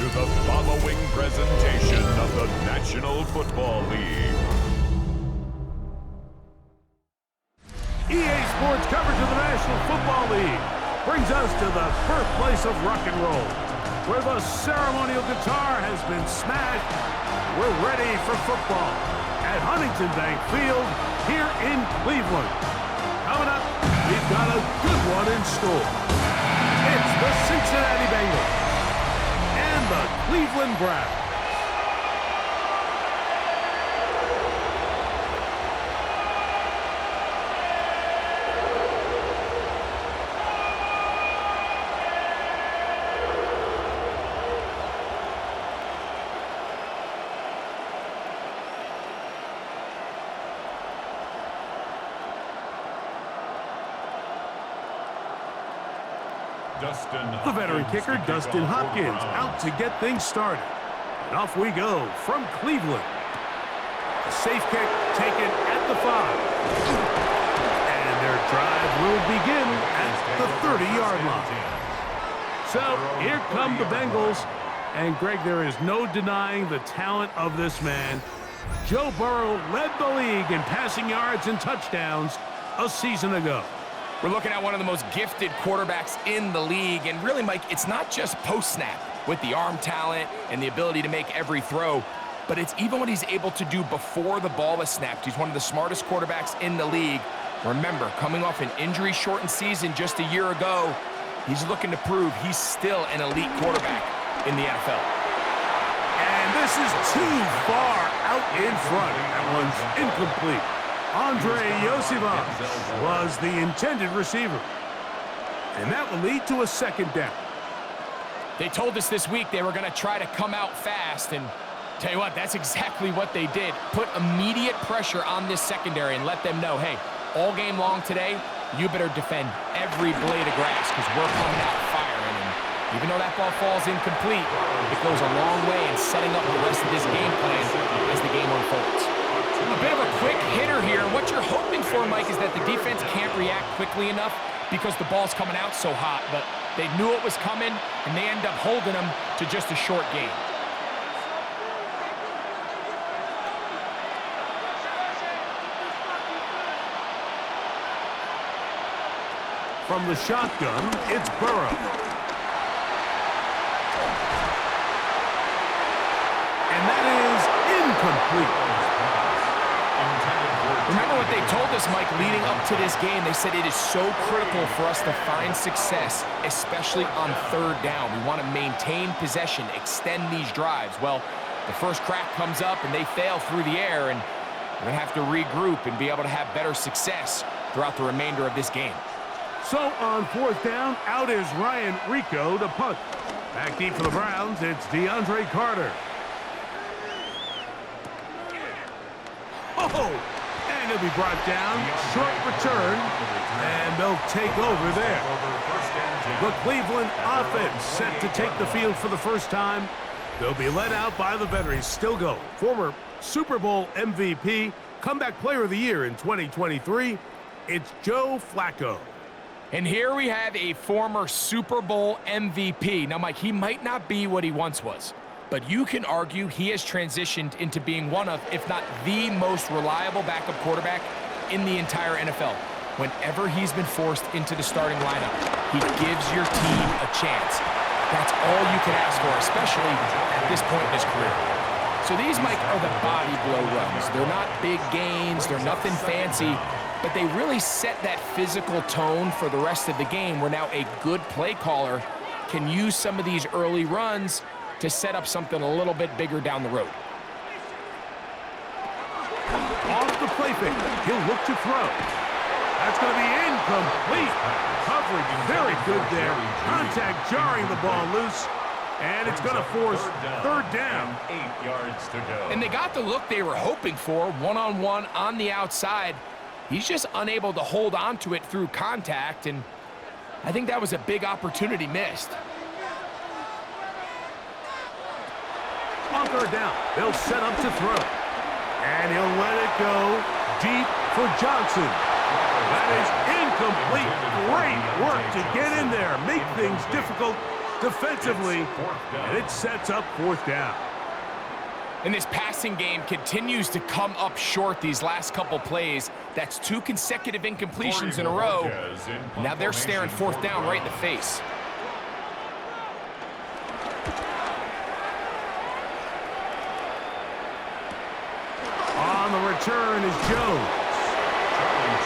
to the following presentation of the National Football League. EA Sports coverage of the National Football League brings us to the birthplace of rock and roll, where the ceremonial guitar has been smashed. We're ready for football at Huntington Bank Field here in Cleveland. Coming up, we've got a good one in store. It's the Cincinnati Bengals and the Cleveland Browns. The veteran kicker, Dustin Hopkins, out to get things started. And off we go from Cleveland. A safe kick taken at the 5. And their drive will begin at the 30-yard line. So here come the Bengals. And Greg, there is no denying the talent of this man. Joe Burrow led the league in passing yards and touchdowns a season ago. We're looking at one of the most gifted quarterbacks in the league. And really, Mike, it's not just post-snap with the arm talent and the ability to make every throw, but it's even what he's able to do before the ball is snapped. He's one of the smartest quarterbacks in the league. Remember, coming off an injury-shortened season just a year ago, he's looking to prove he's still an elite quarterback in the NFL. And this is too far out in front. That one's incomplete. Andre Yosivas was the intended receiver. And that will lead to a second down. They told us this week they were going to try to come out fast, and tell you what, that's exactly what they did. Put immediate pressure on this secondary and let them know, hey, all game long today, you better defend every blade of grass because we're coming out firing. And even though that ball falls incomplete, it goes a long way in setting up the rest of this game plan as the game unfolds. A bit of a quick hitter here. What you're hoping for, Mike, is that the defense can't react quickly enough because the ball's coming out so hot, but they knew it was coming, and they end up holding them to just a short gain. From the shotgun, it's Burrow. And that is incomplete. Remember what they told us, Mike, leading up to this game. They said it is so critical for us to find success, especially on third down. We want to maintain possession, extend these drives. Well, the first crack comes up and they fail through the air, and we're going to have to regroup and be able to have better success throughout the remainder of this game. So on fourth down, out is Ryan Rico to punt. Back deep for the Browns, it's DeAndre Carter. Oh! And he'll be brought down, short return, and they'll take over there. The Cleveland offense set to take the field for the first time. They'll be led out by the veteran, still going. Former Super Bowl MVP, comeback player of the year in 2023, it's Joe Flacco. And here we have a former Super Bowl MVP. Now, Mike, he might not be what he once was, but you can argue he has transitioned into being one of, if not the most reliable backup quarterback in the entire NFL. Whenever he's been forced into the starting lineup, he gives your team a chance. That's all you can ask for, especially at this point in his career. So these, Mike, are the body blow runs. They're not big gains, they're nothing fancy, but they really set that physical tone for the rest of the game, where now a good play caller can use some of these early runs to set up something a little bit bigger down the road. Off the play fake, he'll look to throw. That's going to be incomplete. Coverage very good there. Contact jarring the ball loose, and it's going to force third down. 8 yards to go. And they got the look they were hoping for, one-on-one on the outside. He's just unable to hold on to it through contact, and I think that was a big opportunity missed. On third down, they'll set up to throw. And he'll let it go deep for Johnson. That is incomplete. Great work to get in there, make things difficult, defensively, and it sets up fourth down. And this passing game continues to come up short these last couple plays. That's 2 consecutive incompletions in a row. Now they're staring fourth down right in the face. On the return is Jones.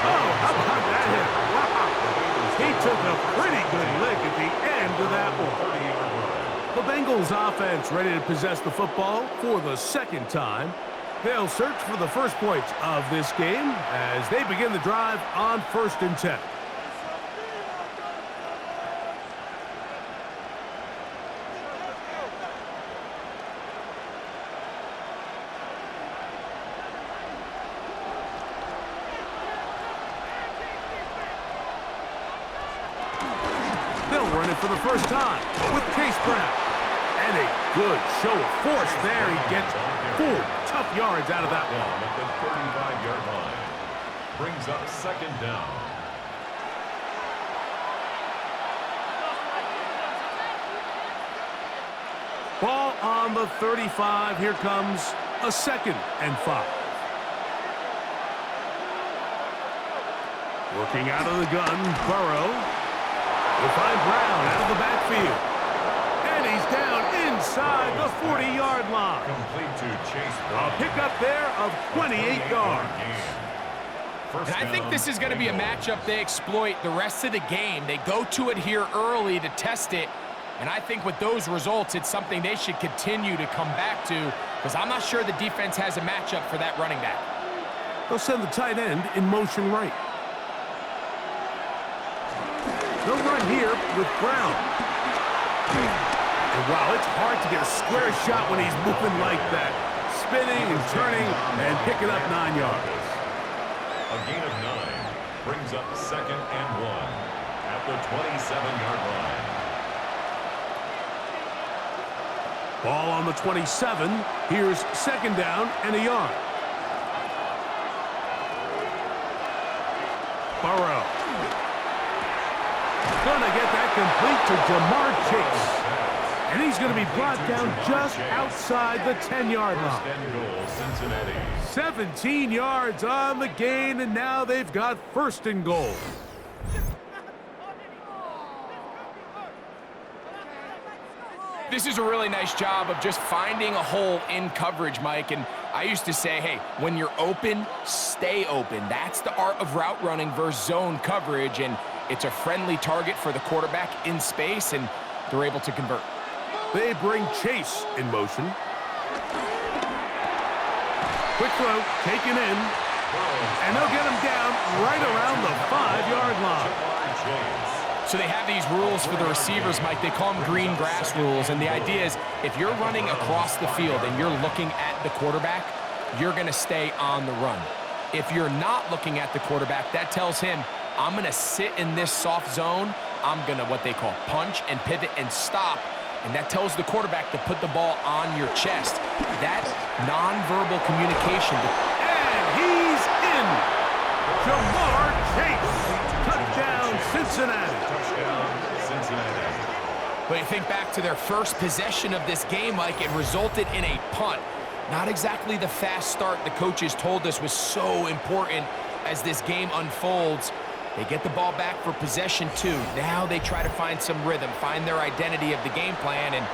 Oh, how about that hit? Wow. He took a pretty good lick at the end of that one. The Bengals offense ready to possess the football for the second time. They'll search for the first points of this game as they begin the drive on 1st and 10. For the first time with Case Brown. And a good show of force there. He gets 4 tough yards out of that one. At the 35-yard line. Brings up 2nd down. Ball on the 35. Here comes a 2nd and 5. Working out of the gun, Burrow. We'll find Brown out of the backfield. And he's down inside the 40-yard line. Complete to Chase Brown. A pickup there of 28 yards. And I think this is going to be a matchup they exploit the rest of the game. They go to it here early to test it. And I think with those results, it's something they should continue to come back to, because I'm not sure the defense has a matchup for that running back. They'll send the tight end in motion right. They'll run here with Brown. And wow, it's hard to get a square shot when he's moving like that. Spinning and turning and picking up 9 yards. A gain of 9 brings up 2nd and 1 at the 27-yard line. Ball on the 27. Here's 2nd down and a yard. Burrow. Gonna get that complete to Jamar Chase. And he's going to be brought down just outside the 10-yard line. 17 yards on the gain, and now they've got 1st and goal. This is a really nice job of just finding a hole in coverage, Mike. And I used to say, hey, when you're open, stay open. That's the art of route running versus zone coverage. And it's a friendly target for the quarterback in space, and they're able to convert. They bring Chase in motion. Quick throw, taken in. And they'll get him down right around the 5-yard line. So they have these rules for the receivers, Mike. They call them green grass rules. And the idea is if you're running across the field and you're looking at the quarterback, you're going to stay on the run. If you're not looking at the quarterback, that tells him, I'm going to sit in this soft zone. I'm going to what they call punch and pivot and stop. And that tells the quarterback to put the ball on your chest. That's nonverbal communication. And he's in. Jamar Chase. Touchdown, Cincinnati. Touchdown, Cincinnati. But you think back to their first possession of this game, Mike, it resulted in a punt. Not exactly the fast start the coaches told us was so important as this game unfolds. They get the ball back for possession 2. Now they try to find some rhythm, find their identity of the game plan, and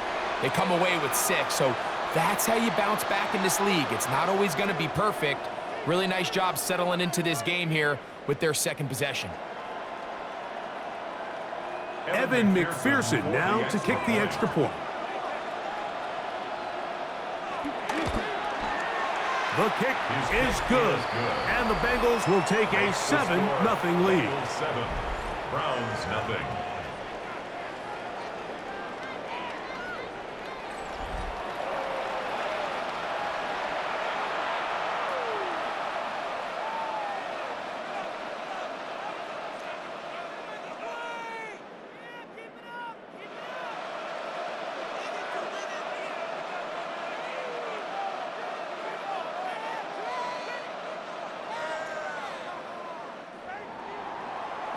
they come away with 6. So that's how you bounce back in this league. It's not always going to be perfect. Really nice job settling into this game here with their 2nd possession. Evan McPherson now to kick the extra point. The kick is good, and the Bengals will take a 7-0 lead. 7, Browns nothing.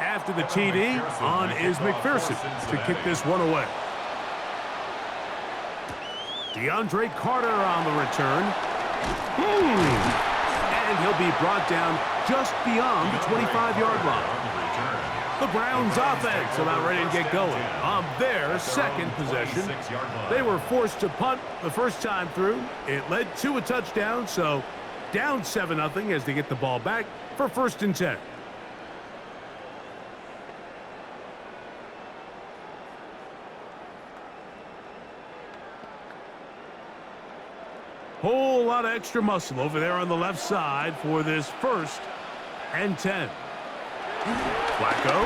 After the TD, on is McPherson to kick this one away. DeAndre Carter on the return. And he'll be brought down just beyond the 25-yard line. The Browns offense about ready to get going on their second possession. They were forced to punt the first time through. It led to a touchdown, so down 7-0 as they get the ball back for 1st and 10. Whole lot of extra muscle over there on the left side for this 1st and 10. Flacco.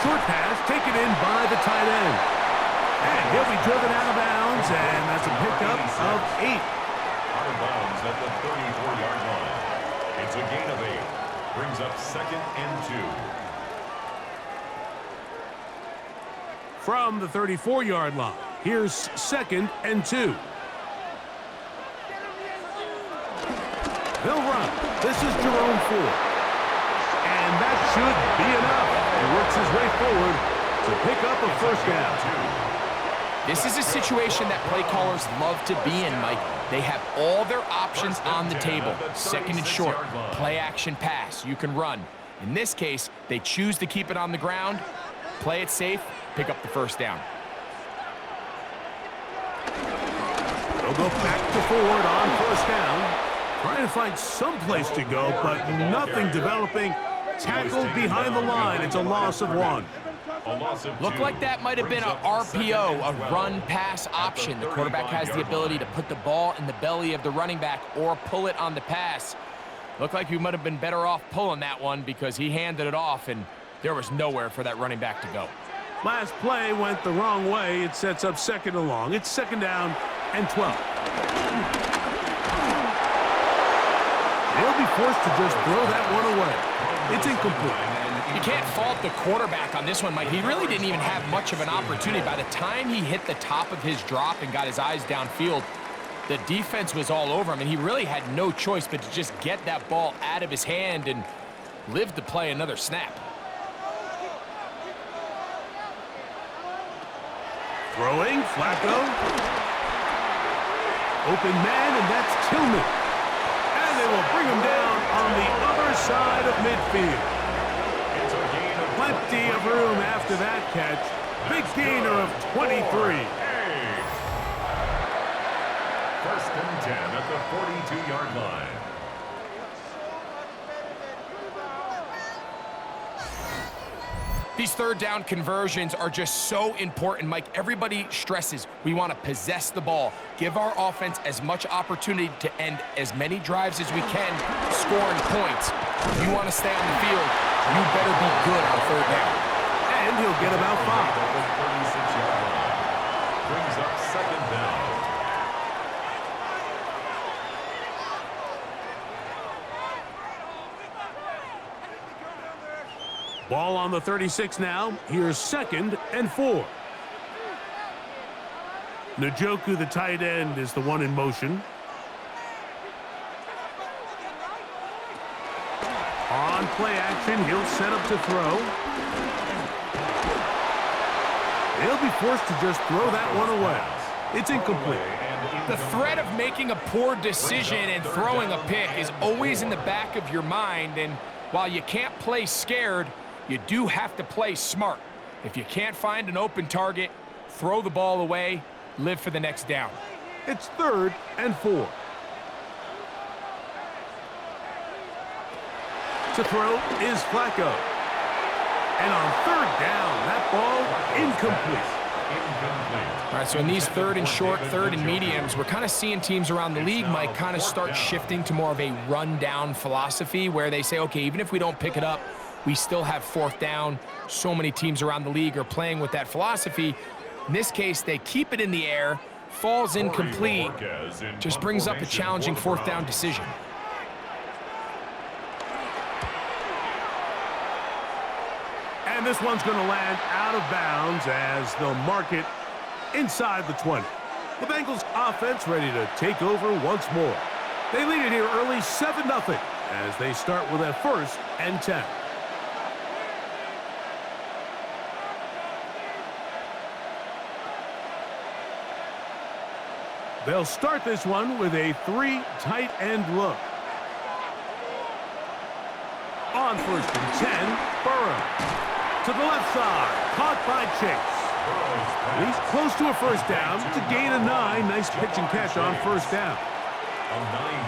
Short pass taken in by the tight end. And he'll be driven out of bounds, and that's a pickup of 8. Out of bounds at the 34-yard line. It's a gain of 8. Brings up 2nd and 2. From the 34-yard line, here's 2nd and 2. They'll run. This is Jerome Ford. And that should be enough. He works his way forward to pick up a 1st down. This is a situation that play callers love to be in, Mike. They have all their options on the table. 2nd and short, play action pass, you can run. In this case, they choose to keep it on the ground, play it safe, pick up the 1st down. They'll go back to Ford on 1st down. Trying to find some place to go, but nothing developing. Tackled behind the line. It's a loss of 1. Looked like that might have been a RPO, a run-pass option. The quarterback has the ability to put the ball in the belly of the running back or pull it on the pass. Looked like he might have been better off pulling that one because he handed it off, and there was nowhere for that running back to go. Last play went the wrong way. It sets up 2nd and long. It's 2nd down and 12. They'll be forced to just throw that one away. It's incomplete. You can't fault the quarterback on this one, Mike. He really didn't even have much of an opportunity. By the time he hit the top of his drop and got his eyes downfield, the defense was all over him, and he really had no choice but to just get that ball out of his hand and live to play another snap. Throwing, Flacco. Open man, and that's Tillman. And they will bring him down on the other side of midfield. Plenty of room after that catch. Big gainer of 23. 1st and 10 at the 42-yard line. These 3rd down conversions are just so important, Mike. Everybody stresses we want to possess the ball, give our offense as much opportunity to end as many drives as we can, scoring points. If you want to stay on the field, you better be good on 3rd down. And he'll get about 5. Brings up 2nd down. Ball on the 36 now. Here's 2nd and 4. Njoku, the tight end, is the one in motion. On play action, he'll set up to throw. He'll be forced to just throw that one away. It's incomplete. The threat of making a poor decision and throwing a pick is always in the back of your mind, and while you can't play scared, you do have to play smart. If you can't find an open target, throw the ball away, live for the next down. It's 3rd and 4. To throw is Flacco. And on 3rd down, that ball incomplete. All right, so in these 3rd and short, 3rd and mediums, we're kind of seeing teams around the league, Mike, kind of start shifting to more of a run-down philosophy where they say, okay, even if we don't pick it up, we still have 4th down. So many teams around the league are playing with that philosophy. In this case, they keep it in the air, falls incomplete, just brings up a challenging 4th down decision. And this one's going to land out of bounds as they'll mark it inside the 20. The Bengals offense ready to take over once more. They lead it here early 7-0 as they start with a 1st and 10. They'll start this one with a 3 tight end look. On 1st and 10, Burrow. To the left side, caught by Chase. He's close to a first down to gain a 9. Nice pitch and catch on first down.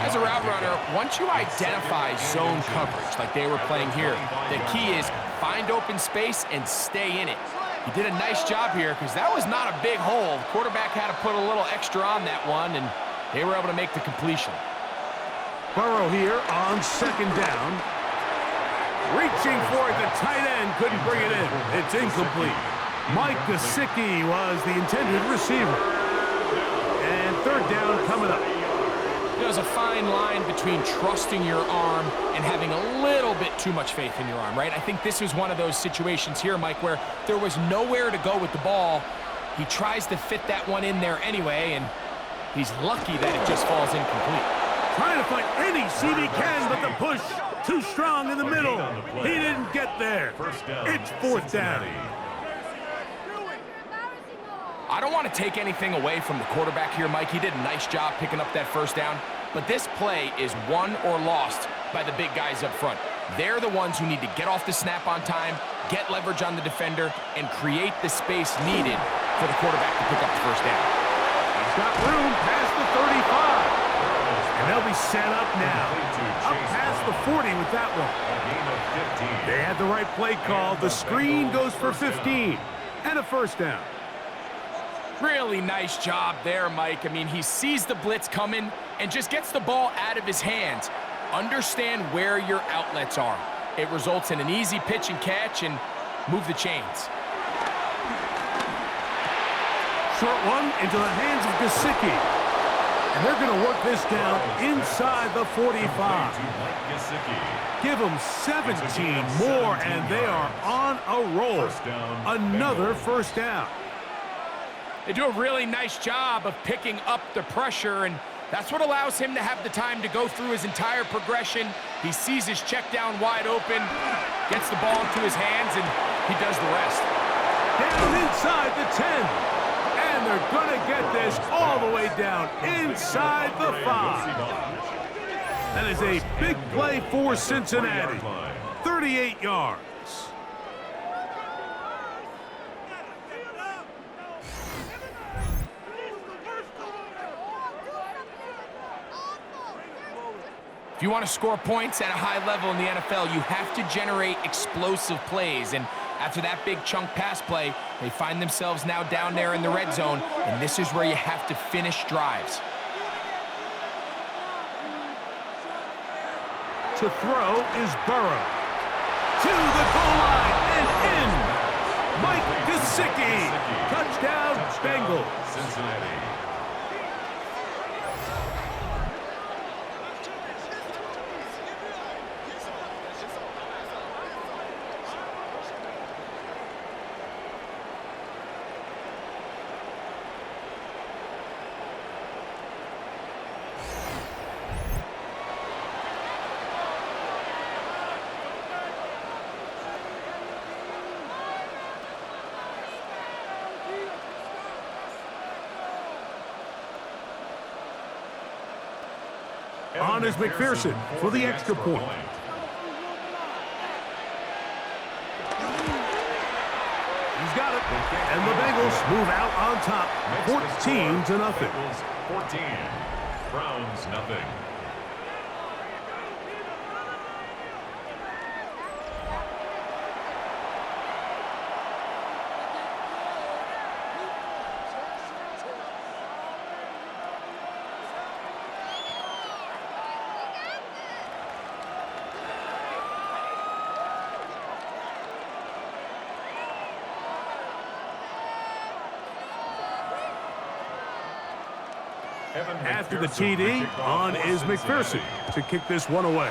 As a route runner, once you identify zone coverage like they were playing here, the key is find open space and stay in it. He did a nice job here because that was not a big hole. The quarterback had to put a little extra on that one, and they were able to make the completion. Burrow here on 2nd down. Reaching for it, the tight end couldn't bring it in. It's incomplete. Mike Gesicki was the intended receiver. And 3rd down coming up. There's a fine line between trusting your arm and having a little bit too much faith in your arm, right? I think this is one of those situations here, Mike, where there was nowhere to go with the ball. He tries to fit that one in there anyway, and he's lucky that it just falls incomplete. Trying to find any seam he can, but the push too strong in the middle. He didn't get there. It's 4th down. I don't want to take anything away from the quarterback here, Mike. He did a nice job picking up that first down. But this play is won or lost by the big guys up front. They're the ones who need to get off the snap on time, get leverage on the defender, and create the space needed for the quarterback to pick up the first down. He's got room past the 35. And they'll be set up now. Up past the 40 with that one. They had the right play call. The screen goes for 15. And a first down. Really nice job there, Mike. I mean, he sees the blitz coming and just gets the ball out of his hands. Understand where your outlets are. It results in an easy pitch and catch and move the chains. Short one into the hands of Gesicki. And they're going to work this down inside the 45. Give them 17 more, and they are on a roll. Another first down. They do a really nice job of picking up the pressure, and that's what allows him to have the time to go through his entire progression. He sees his check down wide open, gets the ball into his hands, and he does the rest. Down inside the 10. And they're going to get this all the way down inside the 5. That is a big play for Cincinnati. 38 yards. If you want to score points at a high level in the NFL, you have to generate explosive plays. And after that big chunk pass play, they find themselves now down there in the red zone, and this is where you have to finish drives. To throw is Burrow. To the goal line and in. Mike Gesicki. Touchdown, Bengals. Cincinnati. On is McPherson for the extra point. He's got it. And the Bengals move out on top, 14-0. 14, Browns nothing. After the TD, on is McPherson to kick this one away.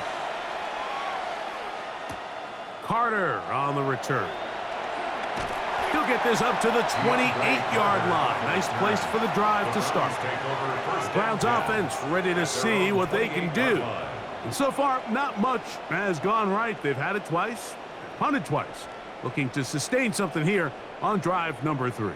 Carter on the return. He'll get this up to the 28-yard line. Nice place for the drive to start. Browns offense ready to see what they can do. And so far, not much has gone right. They've had it twice, punted twice. Looking to sustain something here on drive number 3.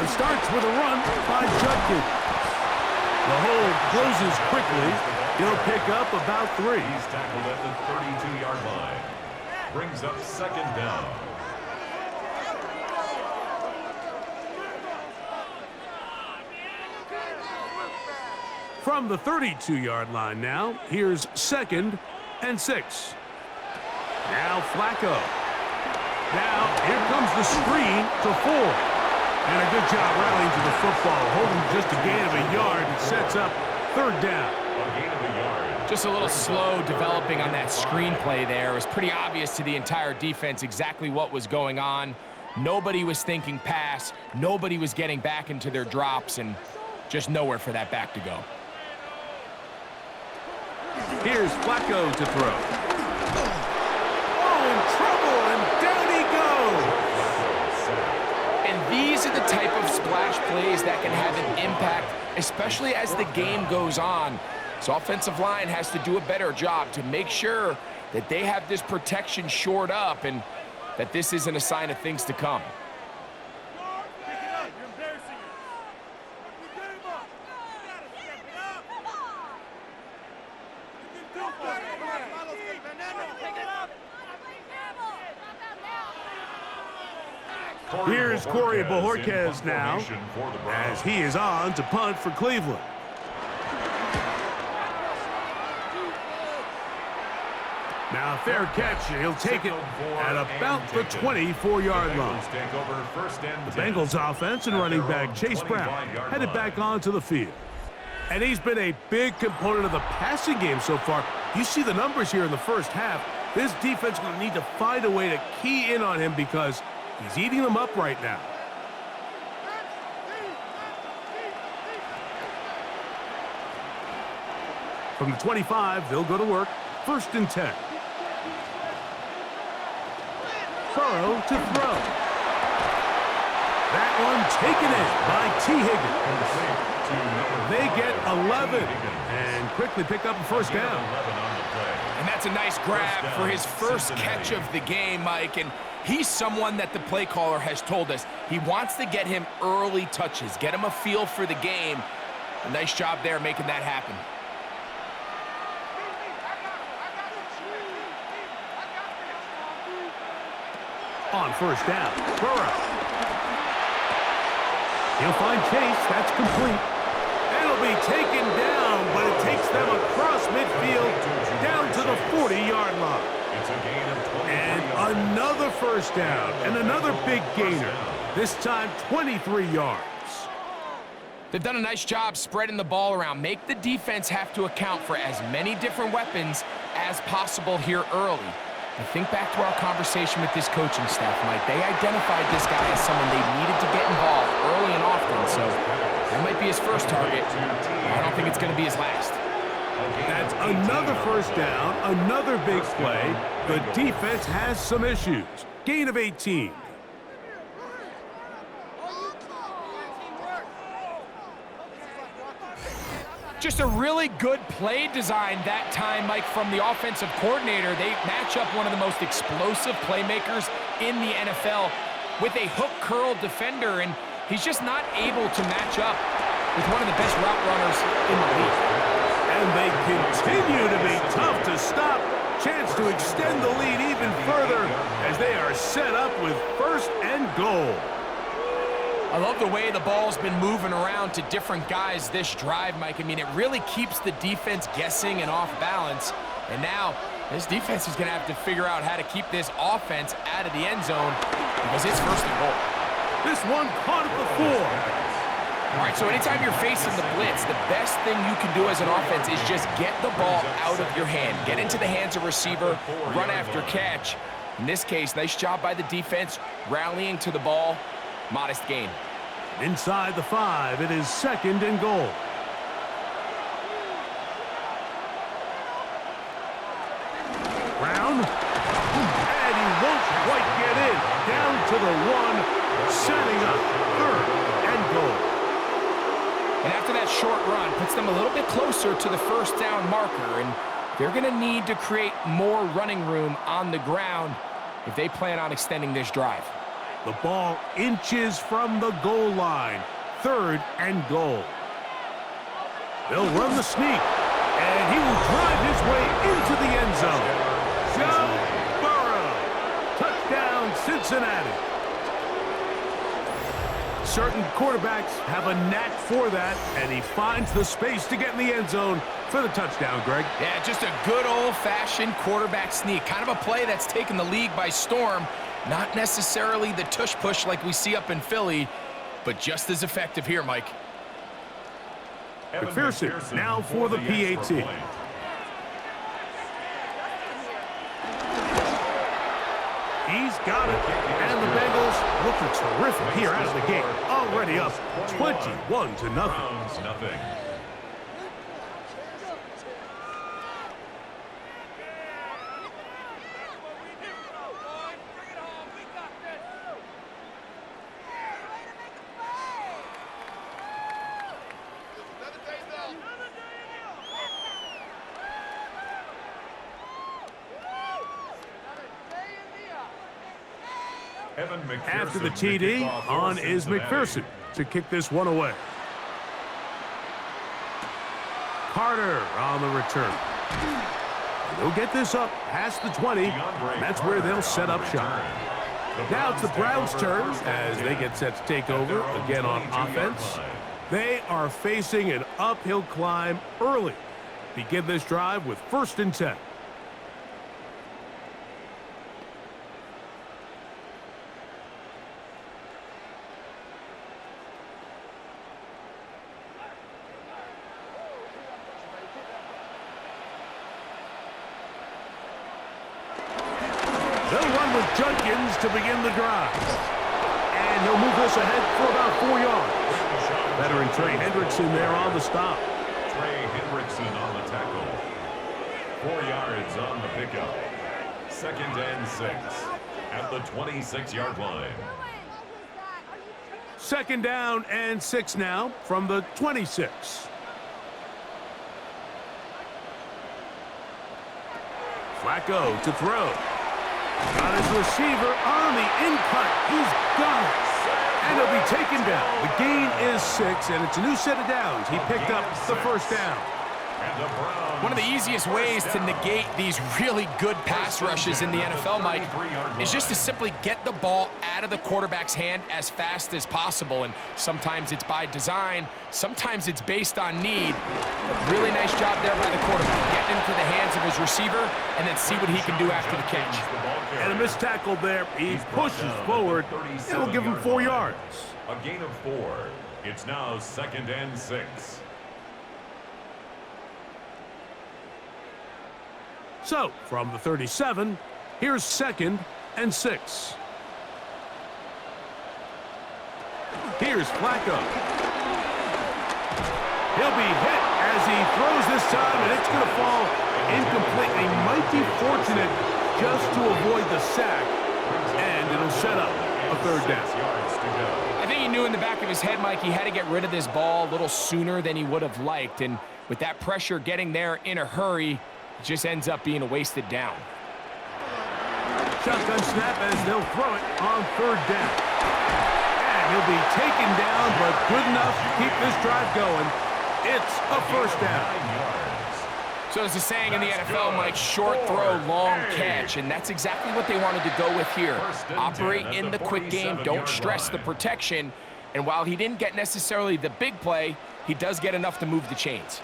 Drive starts with a run by Judkins. The hole closes quickly. He'll pick up about 3. He's tackled at the 32-yard line. Brings up second down. From the 32-yard line now, here's 2nd and 6. Now Flacco. Now here comes the screen to 4. And a good job rallying to the football, holding just a gain of a yard and sets up 3rd down. A gain of a yard. Just a little slow developing on that screenplay there. It was pretty obvious to the entire defense exactly what was going on. Nobody was thinking pass. Nobody was getting back into their drops, and just nowhere for that back to go. Here's Flacco to throw. Oh, in trouble, and down he goes. And these are the type of splash plays that can have an impact, especially as the game goes on. So offensive line has to do a better job to make sure that they have this protection shored up and that this isn't a sign of things to come. Here's Corey Bojorquez now, as he is on to punt for Cleveland. Now a fair catch, and he'll take it at about the 24-yard line. The Bengals offense and running back Chase Brown headed back onto the field. And he's been a big component of the passing game so far. You see the numbers here in the first half. This defense will need to find a way to key in on him because he's eating them up right now. From the 25, they'll go to work. 1st and 10. Burrow to throw. That one taken in by T. Higgins. They get 11 and quickly pick up a 1st down. And that's a nice grab for his first catch of the game, Mike. And he's someone that the play caller has told us he wants to get him early touches, get him a feel for the game. A nice job there making that happen. On 1st down, Burrow. He'll find Chase. That's complete. It'll be taken down, but it takes them across midfield down to the 40-yard line. It's a gain of 20. And another 1st down and another big gainer. This time 23 yards. They've done a nice job spreading the ball around. Make the defense have to account for as many different weapons as possible here early. And think back to our conversation with this coaching staff, Mike. They identified this guy as someone they needed to get involved early and often, so that might be his first target. I don't think it's going to be his last. That's another 1st down, another big play. The defense has some issues. Gain of 18. Just a really good play design that time, Mike, from the offensive coordinator. They match up one of the most explosive playmakers in the NFL with a hook curl defender, and he's just not able to match up with one of the best route runners in the league. And they continue to be tough to stop. Chance to extend the lead even further as they are set up with 1st and goal. I love the way the ball's been moving around to different guys this drive, Mike. I mean, it really keeps the defense guessing and off balance. And now, this defense is going to have to figure out how to keep this offense out of the end zone because it's 1st and goal. This one caught at the 4. All right, so anytime you're facing the blitz, the best thing you can do as an offense is just get the ball out of your hand. Get into the hands of receiver, run after catch. In this case, nice job by the defense, rallying to the ball. Modest gain. Inside the 5, it is 2nd and goal. Brown. And he won't quite get in. Down to the 1, setting up 3rd and goal. And after that short run, puts them a little bit closer to the 1st down marker. And they're going to need to create more running room on the ground if they plan on extending this drive. The ball inches from the goal line. 3rd and goal. They'll run the sneak, and he will drive his way into the end zone. Joe Burrow. Touchdown, Cincinnati. Certain quarterbacks have a knack for that, and he finds the space to get in the end zone for the touchdown, Greg. Yeah, just a good old-fashioned quarterback sneak. Kind of a play that's taken the league by storm. Not necessarily the tush-push like we see up in Philly, but just as effective here, Mike. McPherson now for the PAT. He's got it. And the Bengals looking terrific here out of the gate. Already up 21-0. After the TD, on is McPherson to kick this one away. Carter on the return. And they'll get this up past the 20. That's where they'll set up shop. Now it's the Browns' turn as they get set to take over again on offense. They are facing an uphill climb early. Begin this drive with 1st and 10. Jenkins to begin the drive. And he'll move this ahead for about 4 yards. Veteran Trey Hendrickson there on the stop. Trey Hendrickson on the tackle. 4 yards on the pickup. 2nd and 6 at the 26-yard line. 2nd down and 6 now from the 26. Flacco to throw. Got his receiver on the in-cut. He's got it. And he'll be taken down. The gain is 6, and it's a new set of downs. He picked up the 1st down. One of the easiest ways to negate these really good pass rushes in the NFL, Mike, is just to simply get the ball out of the quarterback's hand as fast as possible. And sometimes it's by design, sometimes it's based on need. A really nice job there by the quarterback, getting into the hands of his receiver and then see what he can do after the catch. And a missed tackle there. He pushes forward. It'll give him 4 yards. A gain of 4. It's now 2nd and 6. So, from the 37, here's 2nd and 6. Here's Flacco. He'll be hit as he throws this time, and it's going to fall incomplete. He might be fortunate just to avoid the sack, and it'll set up a 3rd down. I think he knew in the back of his head, Mike, he had to get rid of this ball a little sooner than he would have liked, and with that pressure getting there in a hurry, it just ends up being a wasted down. Shotgun snap as they'll throw it on 3rd down. And he'll be taken down, but good enough to keep this drive going. It's a 1st down. So there's a saying in the NFL, Mike, short throw, long catch, and that's exactly what they wanted to go with here. Operate in the quick game, don't stress the protection, and while he didn't get necessarily the big play, he does get enough to move the chains.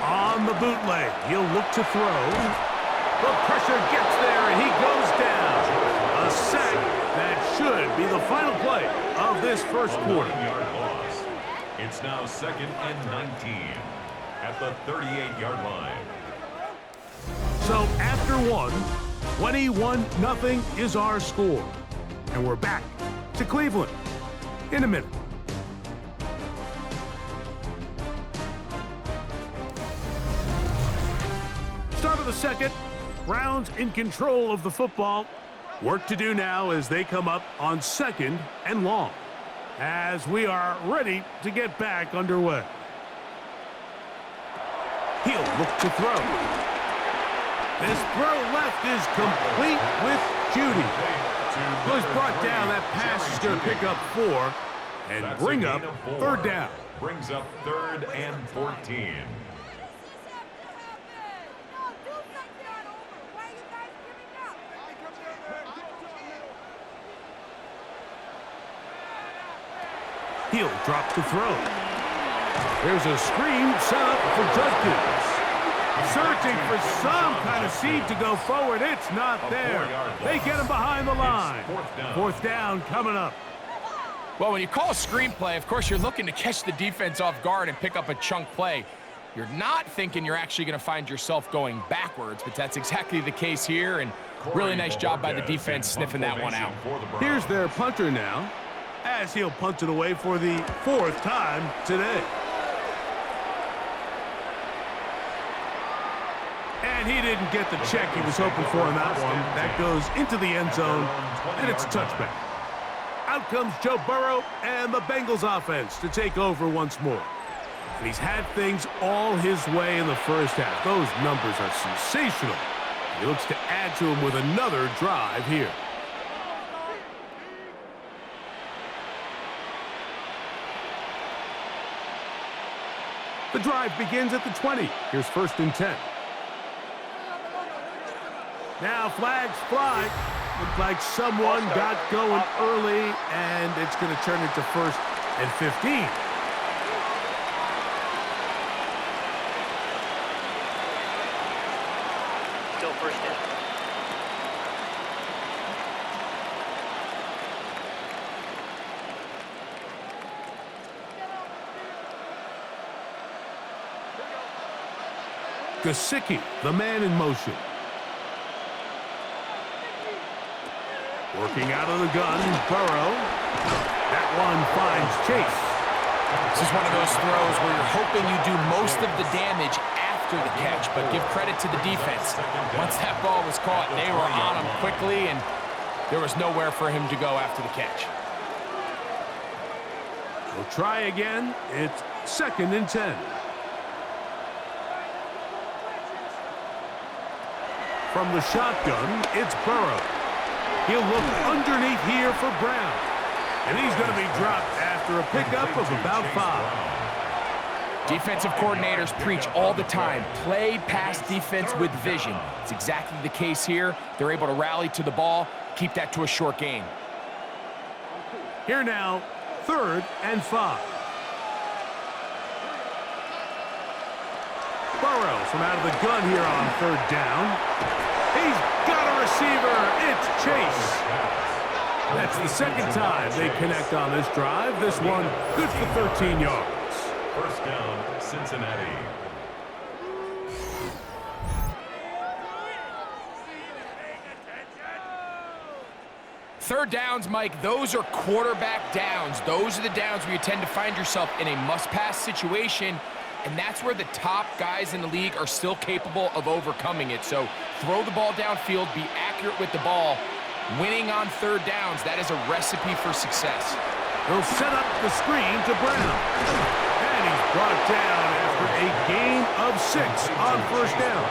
On the bootleg, he'll look to throw. The pressure gets there, and he goes down. A sack that should be the final play of this 1st quarter. It's now 2nd and 19 at the 38-yard line. So after 1, 21-0 is our score. And we're back to Cleveland in a minute. Start of the 2nd. Browns in control of the football. Work to do now as they come up on 2nd and long, as we are ready to get back underway. He'll look to throw. This throw left is complete with Judy. Well, he's brought down. That pass is going to pick up 4 and bring up 3rd down. Brings up 3rd and 14. He'll drop to throw. There's a screen set up for Judkins. Searching for some kind of seed to go forward. It's not there. They get him behind the line. 4th down coming up. Well, when you call a screenplay, of course, you're looking to catch the defense off guard and pick up a chunk play. You're not thinking you're actually going to find yourself going backwards, but that's exactly the case here, and really nice job by the defense sniffing that one out. Here's their punter now, as he'll punt it away for the 4th time today. And he didn't get the check he was hoping for in that one. That goes into the end zone, and it's a touchback. Out comes Joe Burrow and the Bengals offense to take over once more. And he's had things all his way in the first half. Those numbers are sensational. He looks to add to them with another drive here. The drive begins at the 20. Here's 1st and 10. Now flags fly. Looked like someone got going early, and it's going to turn into 1st and 15. Still 1st down. Gesicki, the man in motion. Working out of the gun, Burrow. That one finds Chase. This is one of those throws where you're hoping you do most of the damage after the catch, but give credit to the defense. Once that ball was caught, they were on him quickly, and there was nowhere for him to go after the catch. We'll try again. It's 2nd and 10. From the shotgun, it's Burrow. He'll look underneath here for Brown. And he's going to be dropped after a pickup of about 5. Defensive coordinators preach all the time, play pass defense with vision. It's exactly the case here. They're able to rally to the ball, keep that to a short gain. Here now, 3rd and 5. Burrow from out of the gun here on 3rd down. He's got a receiver. It's Chase. That's the 2nd time they connect on this drive. This one good for 13 yards. 1st down, Cincinnati. Third downs, Mike, those are quarterback downs. Those are the downs where you tend to find yourself in a must-pass situation, and that's where the top guys in the league are still capable of overcoming it. So throw the ball downfield, be accurate with the ball. Winning on 3rd downs, that is a recipe for success. They'll set up the screen to Brown. And he's brought down after a gain of 6 on 1st down.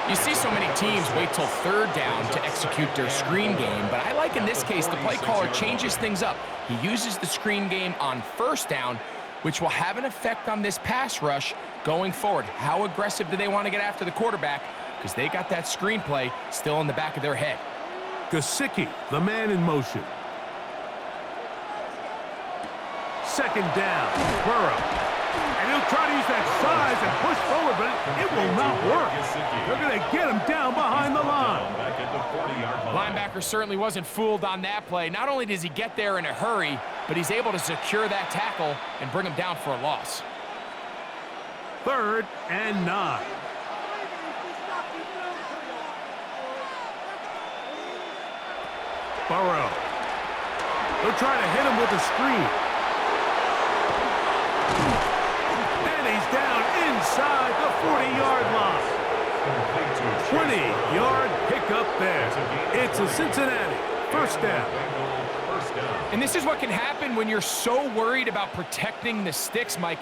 You see so many teams wait till 3rd down to execute their screen game, but I like in this case the play caller changes things up. He uses the screen game on 1st down, which will have an effect on this pass rush going forward. How aggressive do they want to get after the quarterback? Because they got that screen play still in the back of their head. Gesicki, the man in motion. 2nd down, Burrow. And he'll try to use that size and push forward, but it will not work. They're going to get him down behind the line. Linebacker certainly wasn't fooled on that play. Not only does he get there in a hurry, but he's able to secure that tackle and bring him down for a loss. 3rd and 9. Burrow. They'll try to hit him with a screen. And he's down inside the 40-yard line. 20-yard pickup there. It's a Cincinnati 1st down. And this is what can happen when you're so worried about protecting the sticks, Mike.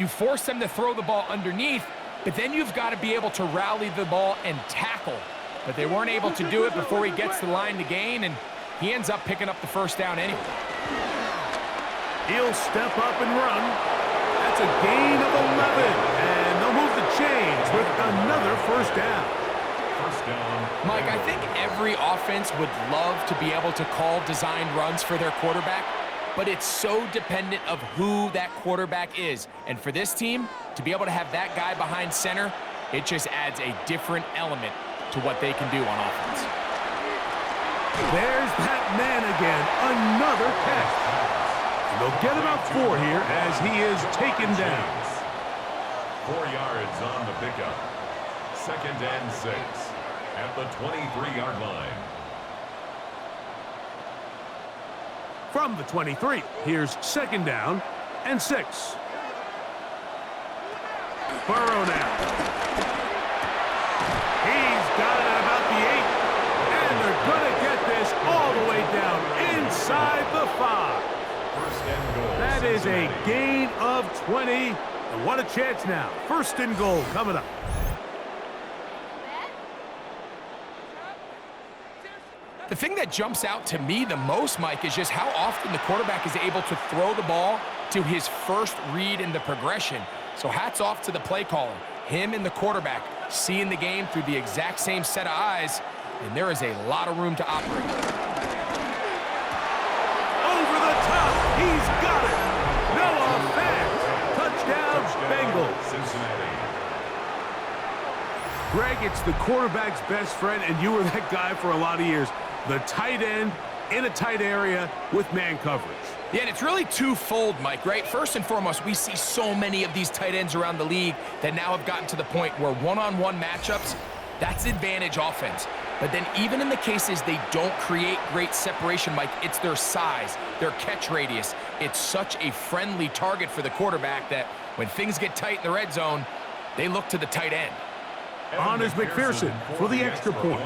You force them to throw the ball underneath. But then you've got to be able to rally the ball and tackle. But they weren't able to do it before he gets the line to gain, and he ends up picking up the first down anyway. He'll step up and run. That's a gain of 11. And they'll move the chains with another first down. First down. Mike, I think every offense would love to be able to call designed runs for their quarterback, but it's so dependent of who that quarterback is. And for this team, to be able to have that guy behind center, it just adds a different element to what they can do on offense. There's that man again, another catch. And they'll get about 4 here as he is taken down. 4 yards on the pickup. Second and 6 at the 23-yard line. From the 23, here's second down and 6. Burrow now. He's got it at about the 8. And they're going to get this all the way down inside the 5. First and goal. That is a gain of 20. And what a chance now. First and goal coming up. The thing that jumps out to me the most, Mike, is just how often the quarterback is able to throw the ball to his first read in the progression. So hats off to the play caller. Him and the quarterback seeing the game through the exact same set of eyes, and there is a lot of room to operate. Over the top. He's got it. No offense. Touchdown, Bengals. Cincinnati. Greg, it's the quarterback's best friend, and you were that guy for a lot of years. The tight end in a tight area with man coverage. Yeah, and it's really twofold, Mike, right? First and foremost, we see so many of these tight ends around the league that now have gotten to the point where one-on-one matchups, that's advantage offense. But then even in the cases they don't create great separation, Mike, it's their size, their catch radius. It's such a friendly target for the quarterback that when things get tight in the red zone, they look to the tight end. On is McPherson for the extra point.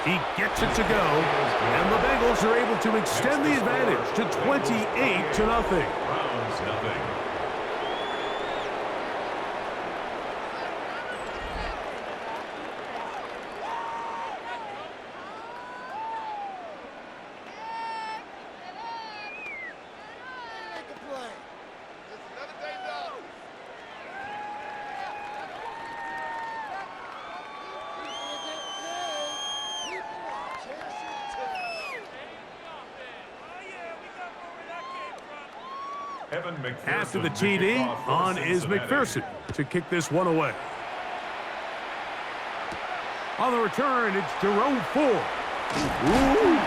He gets it to go, and the Bengals are able to extend the advantage to 28-0. Browns nothing. After the TD, on is McPherson to kick this one away. On the return, it's Jerome Ford. Ooh.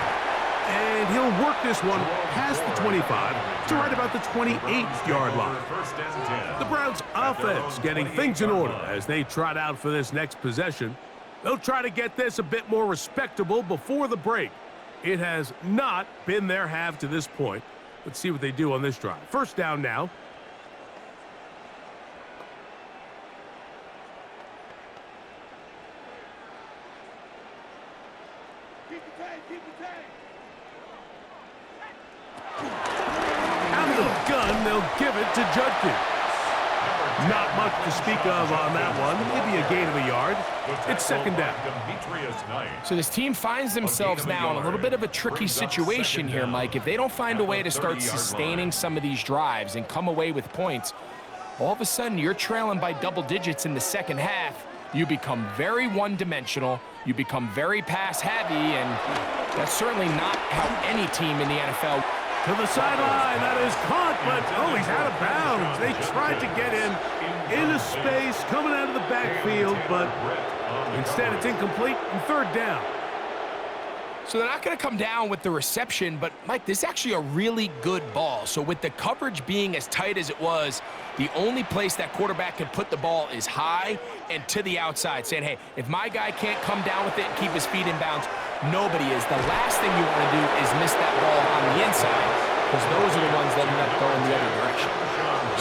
And he'll work this one past the 25 to right about the 28-yard line. The Browns offense getting things in order as they trot out for this next possession. They'll try to get this a bit more respectable before the break. It has not been their half to this point. Let's see what they do on this drive. First down now. Out of the gun, they'll give it to Judkins. Not much to speak of on that one. Maybe a gain of a yard. It's second down. So this team finds themselves now in a little bit of a tricky situation here, Mike. If they don't find a way to start sustaining some of these drives and come away with points, all of a sudden you're trailing by double digits in the second half. You become very one-dimensional. You become very pass-heavy, and that's certainly not how any team in the NFL. To the sideline, that is caught, but he's out of bounds. They tried to get him into space, coming out of the backfield, but instead it's incomplete and third down. So they're not going to come down with the reception, but, Mike, this is actually a really good ball. So with the coverage being as tight as it was, the only place that quarterback can put the ball is high and to the outside, saying, hey, if my guy can't come down with it and keep his feet in bounds, nobody is. The last thing you want to do is miss that ball on the inside, because those are the ones that end up going the other direction.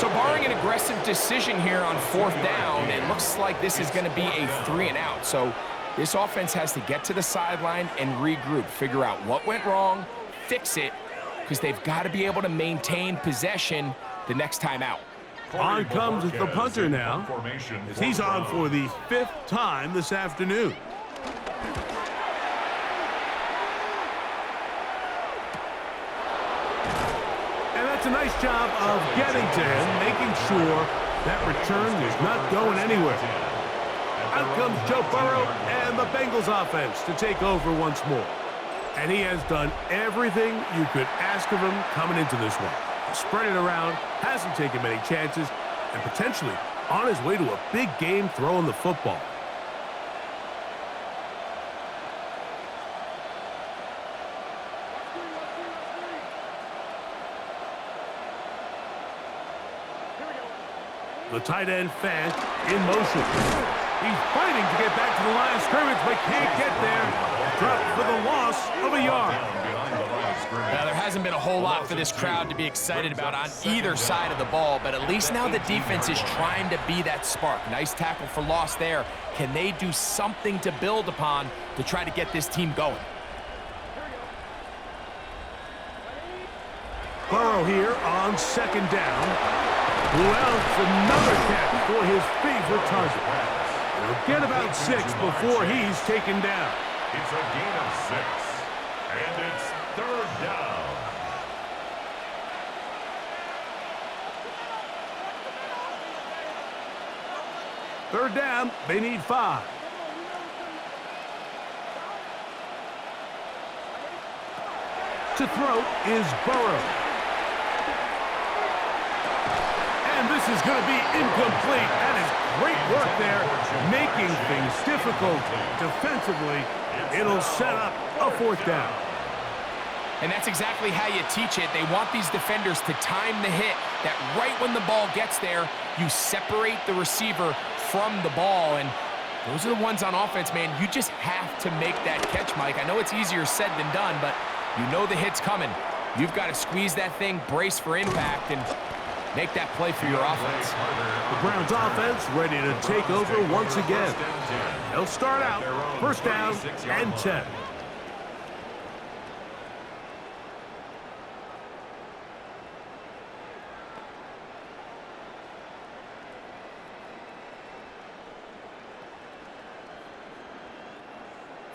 So barring an aggressive decision here on fourth down, it looks like this is going to be a 3-and-out. So this offense has to get to the sideline and regroup, figure out what went wrong, fix it, because they've got to be able to maintain possession the next time out. On comes the punter now, as he's on for the 5th time this afternoon. And that's a nice job of getting to him, making sure that return is not going anywhere. Out comes Joe Burrow and the Bengals offense to take over once more. And he has done everything you could ask of him coming into this one. Spread it around, hasn't taken many chances, and potentially on his way to a big game throwing the football. The tight end fan in motion. He's fighting to get back to the line of scrimmage, but can't get there. Dropped for the loss of a yard. Now, there hasn't been a whole lot for this crowd to be excited about on either side of the ball, but at least now the defense is trying to be that spark. Nice tackle for loss there. Can they do something to build upon to try to get this team going? Burrow here on 2nd down. Blew out another catch for his favorite target. He'll get about 6 before he's taken down. It's a gain of 6, and it's 3rd down. Third down, they need 5. To throw is Burrow. And this is going to be incomplete. That is great work there, making things difficult defensively. It'll set up a 4th down. And that's exactly how you teach it. They want these defenders to time the hit, that right when the ball gets there, you separate the receiver from the ball. And those are the ones on offense, man. You just have to make that catch, Mike. I know it's easier said than done, but you know the hit's coming. You've got to squeeze that thing, brace for impact, and make that play for your offense. The Browns offense ready to take over once again. They'll start out 1st down and 10.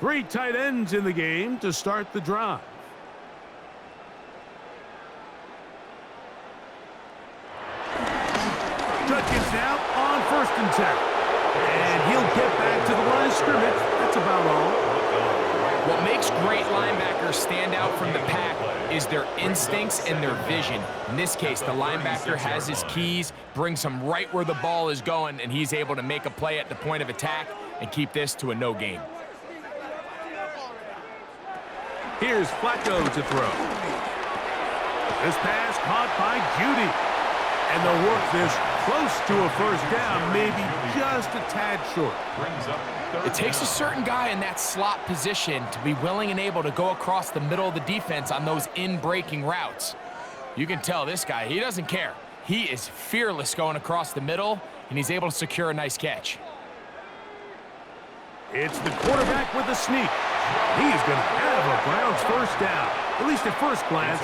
Three tight ends in the game to start the drive. Judkins now on 1st and 10. And he'll get back to the line of scrimmage. That's about all. What makes great linebackers stand out from the pack is their instincts and their vision. In this case, the linebacker has his keys, brings him right where the ball is going, and he's able to make a play at the point of attack and keep this to a no gain. Here's Flacco to throw. This pass caught by Judy. And they'll work this close to a 1st down, maybe just a tad short. It takes a certain guy in that slot position to be willing and able to go across the middle of the defense on those in-breaking routes. You can tell this guy, he doesn't care. He is fearless going across the middle, and he's able to secure a nice catch. It's the quarterback with the sneak. He's going to have a Browns 1st down. At least at first glance,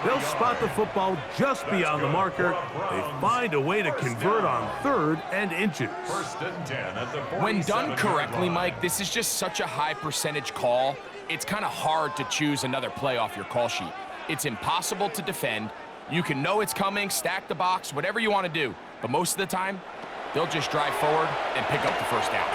they'll spot the football just beyond the marker. They find a way to convert on 3rd and inches. When done correctly, Mike, this is just such a high percentage call. It's kind of hard to choose another play off your call sheet. It's impossible to defend. You can know it's coming, stack the box, whatever you want to do. But most of the time, they'll just drive forward and pick up the 1st down.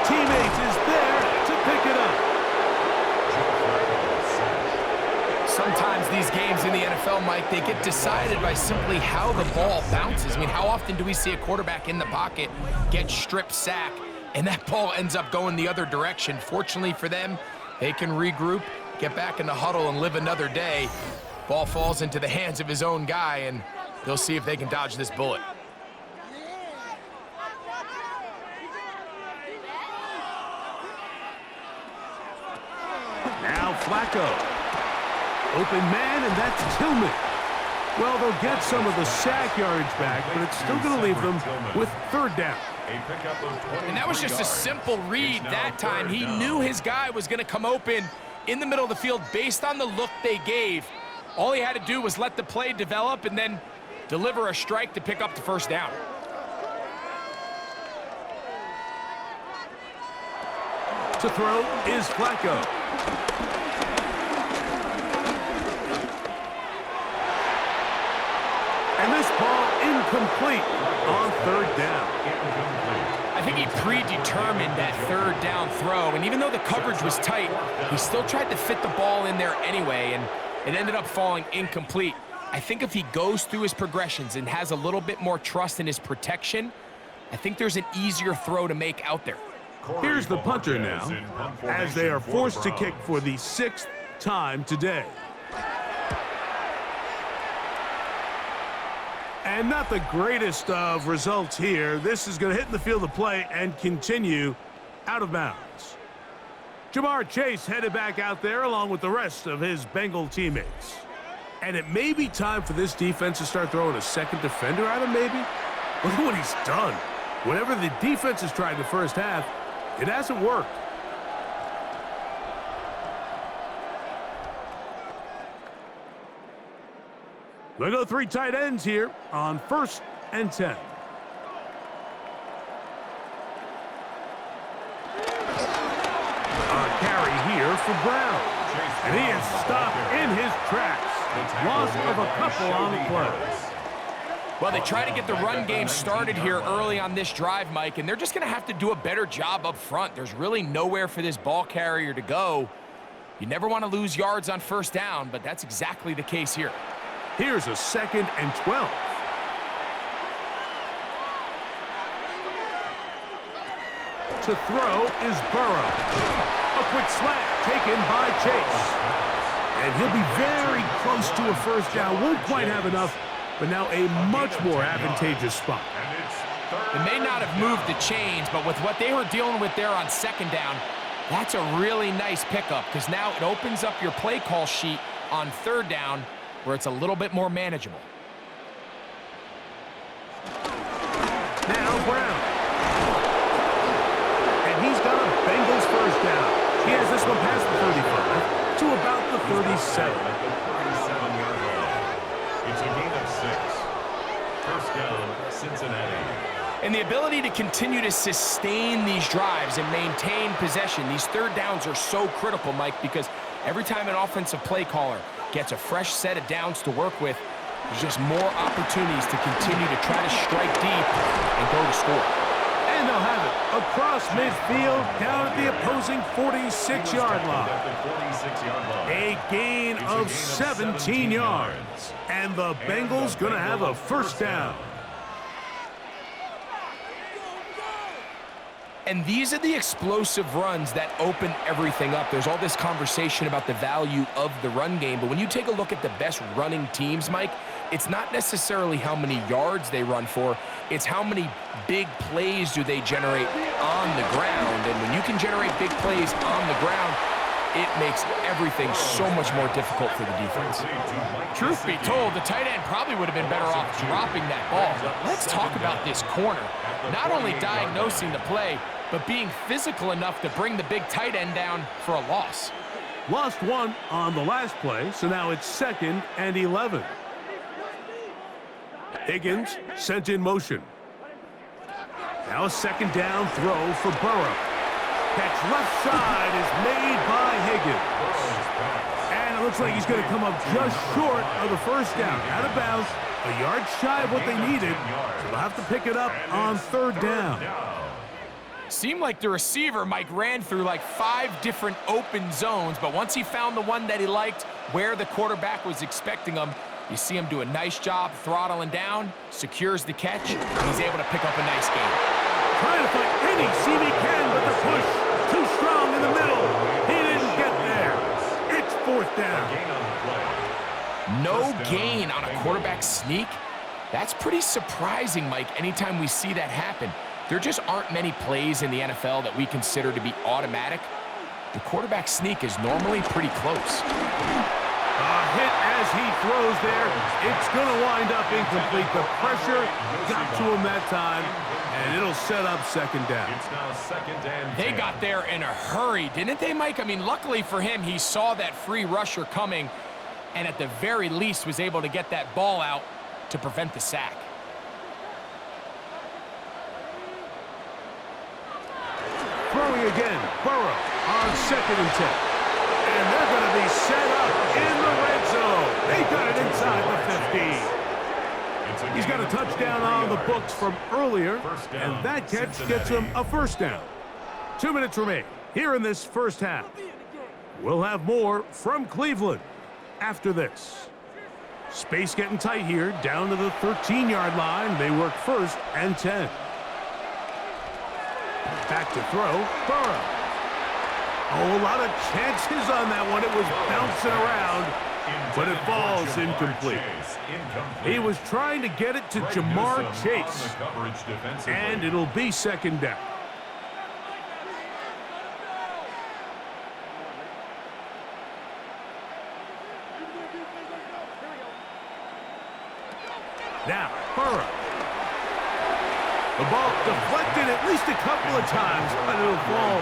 Teammates is there to pick it up. Sometimes these games in the NFL, Mike, they get decided by simply how the ball bounces. I mean, how often do we see a quarterback in the pocket get strip sack and that ball ends up going the other direction? Fortunately for them, they can regroup, get back in the huddle, and live another day. Ball falls into the hands of his own guy, and they'll see if they can dodge this bullet. Now Flacco. Open man, and that's Tillman. Well, they'll get some of the sack yardage back, but it's still going to leave them with 3rd down. A pickup of 23 And that was just a simple read that time. He knew his guy was going to come open in the middle of the field based on the look they gave. All he had to do was let the play develop and then deliver a strike to pick up the first down. To throw is Flacco. And this ball incomplete on third down. I think he predetermined that third down throw, and even though the coverage was tight, he still tried to fit the ball in there anyway, and it ended up falling incomplete. I think if he goes through his progressions and has a little bit more trust in his protection, I think there's an easier throw to make out there. Here's the punter now, as they are forced to kick for the 6th time today. And not the greatest of results here. This is going to hit in the field of play and continue out of bounds. Jamar Chase headed back out there along with the rest of his Bengal teammates. And it may be time for this defense to start throwing a second defender at him, maybe? Look at what he's done. Whatever the defense has tried the first half, it hasn't worked. They'll go 3 tight ends here on 1st and 10. A carry here for Brown. And he is stopped in his tracks. Loss of a couple on the play. Well, they try to get the run game started here early on this drive, Mike, and they're just going to have to do a better job up front. There's really nowhere for this ball carrier to go. You never want to lose yards on first down, but that's exactly the case here. Here's a 2nd and 12. To throw is Burrow. A quick slant taken by Chase. And he'll be very close to a first down. Won't quite have enough, but now a much more advantageous spot. It may not have moved the chains, but with what they were dealing with there on 2nd down, that's a really nice pickup because now it opens up your play call sheet on 3rd down where it's a little bit more manageable. Now Brown. And he's got a Bengals first down. He has this one past the 35 to about the 37. At the 37-yard line. It's a gain of 6. First down, Cincinnati. And the ability to continue to sustain these drives and maintain possession, these 3rd downs are so critical, Mike, because every time an offensive play caller gets a fresh set of downs to work with, there's just more opportunities to continue to try to strike deep and go to score. And they'll have it across midfield down at the opposing 46-yard line. A gain of 17 yards. And the Bengals going to have a first down. And these are the explosive runs that open everything up. There's all this conversation about the value of the run game, but when you take a look at the best running teams, Mike, it's not necessarily how many yards they run for, it's how many big plays do they generate on the ground. And when you can generate big plays on the ground, it makes everything so much more difficult for the defense. Truth be told, the tight end probably would have been better off dropping that ball. But let's talk about this corner. Not only diagnosing the play, but being physical enough to bring the big tight end down for a loss. Lost one on the last play, so now it's 2nd and 11. Higgins sent in motion. Now a 2nd down throw for Burrow. Catch left side is made by Higgins. And it looks like he's going to come up just short of the first down. Out of bounds, a yard shy of what they needed. So they'll have to pick it up on 3rd down. Seemed like the receiver, Mike, ran through like 5 different open zones, but once he found the one that he liked, where the quarterback was expecting him, you see him do a nice job throttling down, secures the catch, and he's able to pick up a nice gain. Trying to find any seam he can, but the push too strong in the middle. He didn't get there. It's 4th down. No gain on a quarterback sneak? That's pretty surprising, Mike, anytime we see that happen. There just aren't many plays in the NFL that we consider to be automatic. The quarterback sneak is normally pretty close. A hit As he throws there, it's going to wind up incomplete. The pressure got to him that time, and it'll set up second down. It's now second and 10. They got there in a hurry, didn't they, Mike? I mean, luckily for him, he saw that free rusher coming, and at the very least was able to get that ball out to prevent the sack. Throwing again, Burrow on second and 10. And they're going to be set up in the red zone. They got it inside the 15. He's got a touchdown on the books from earlier, and that catch gets him a first down. 2 minutes remain here in this first half. We'll have more from Cleveland after this. Space getting tight here, down to the 13-yard line. They work first and 10. Back to throw, Burrow. Oh, a lot of chances on that one. It was bouncing around, but it falls incomplete. He was trying to get it to Jamar Chase, and it'll be second down. Now, Burrow. The ball deflected at least a couple of times, but it'll fall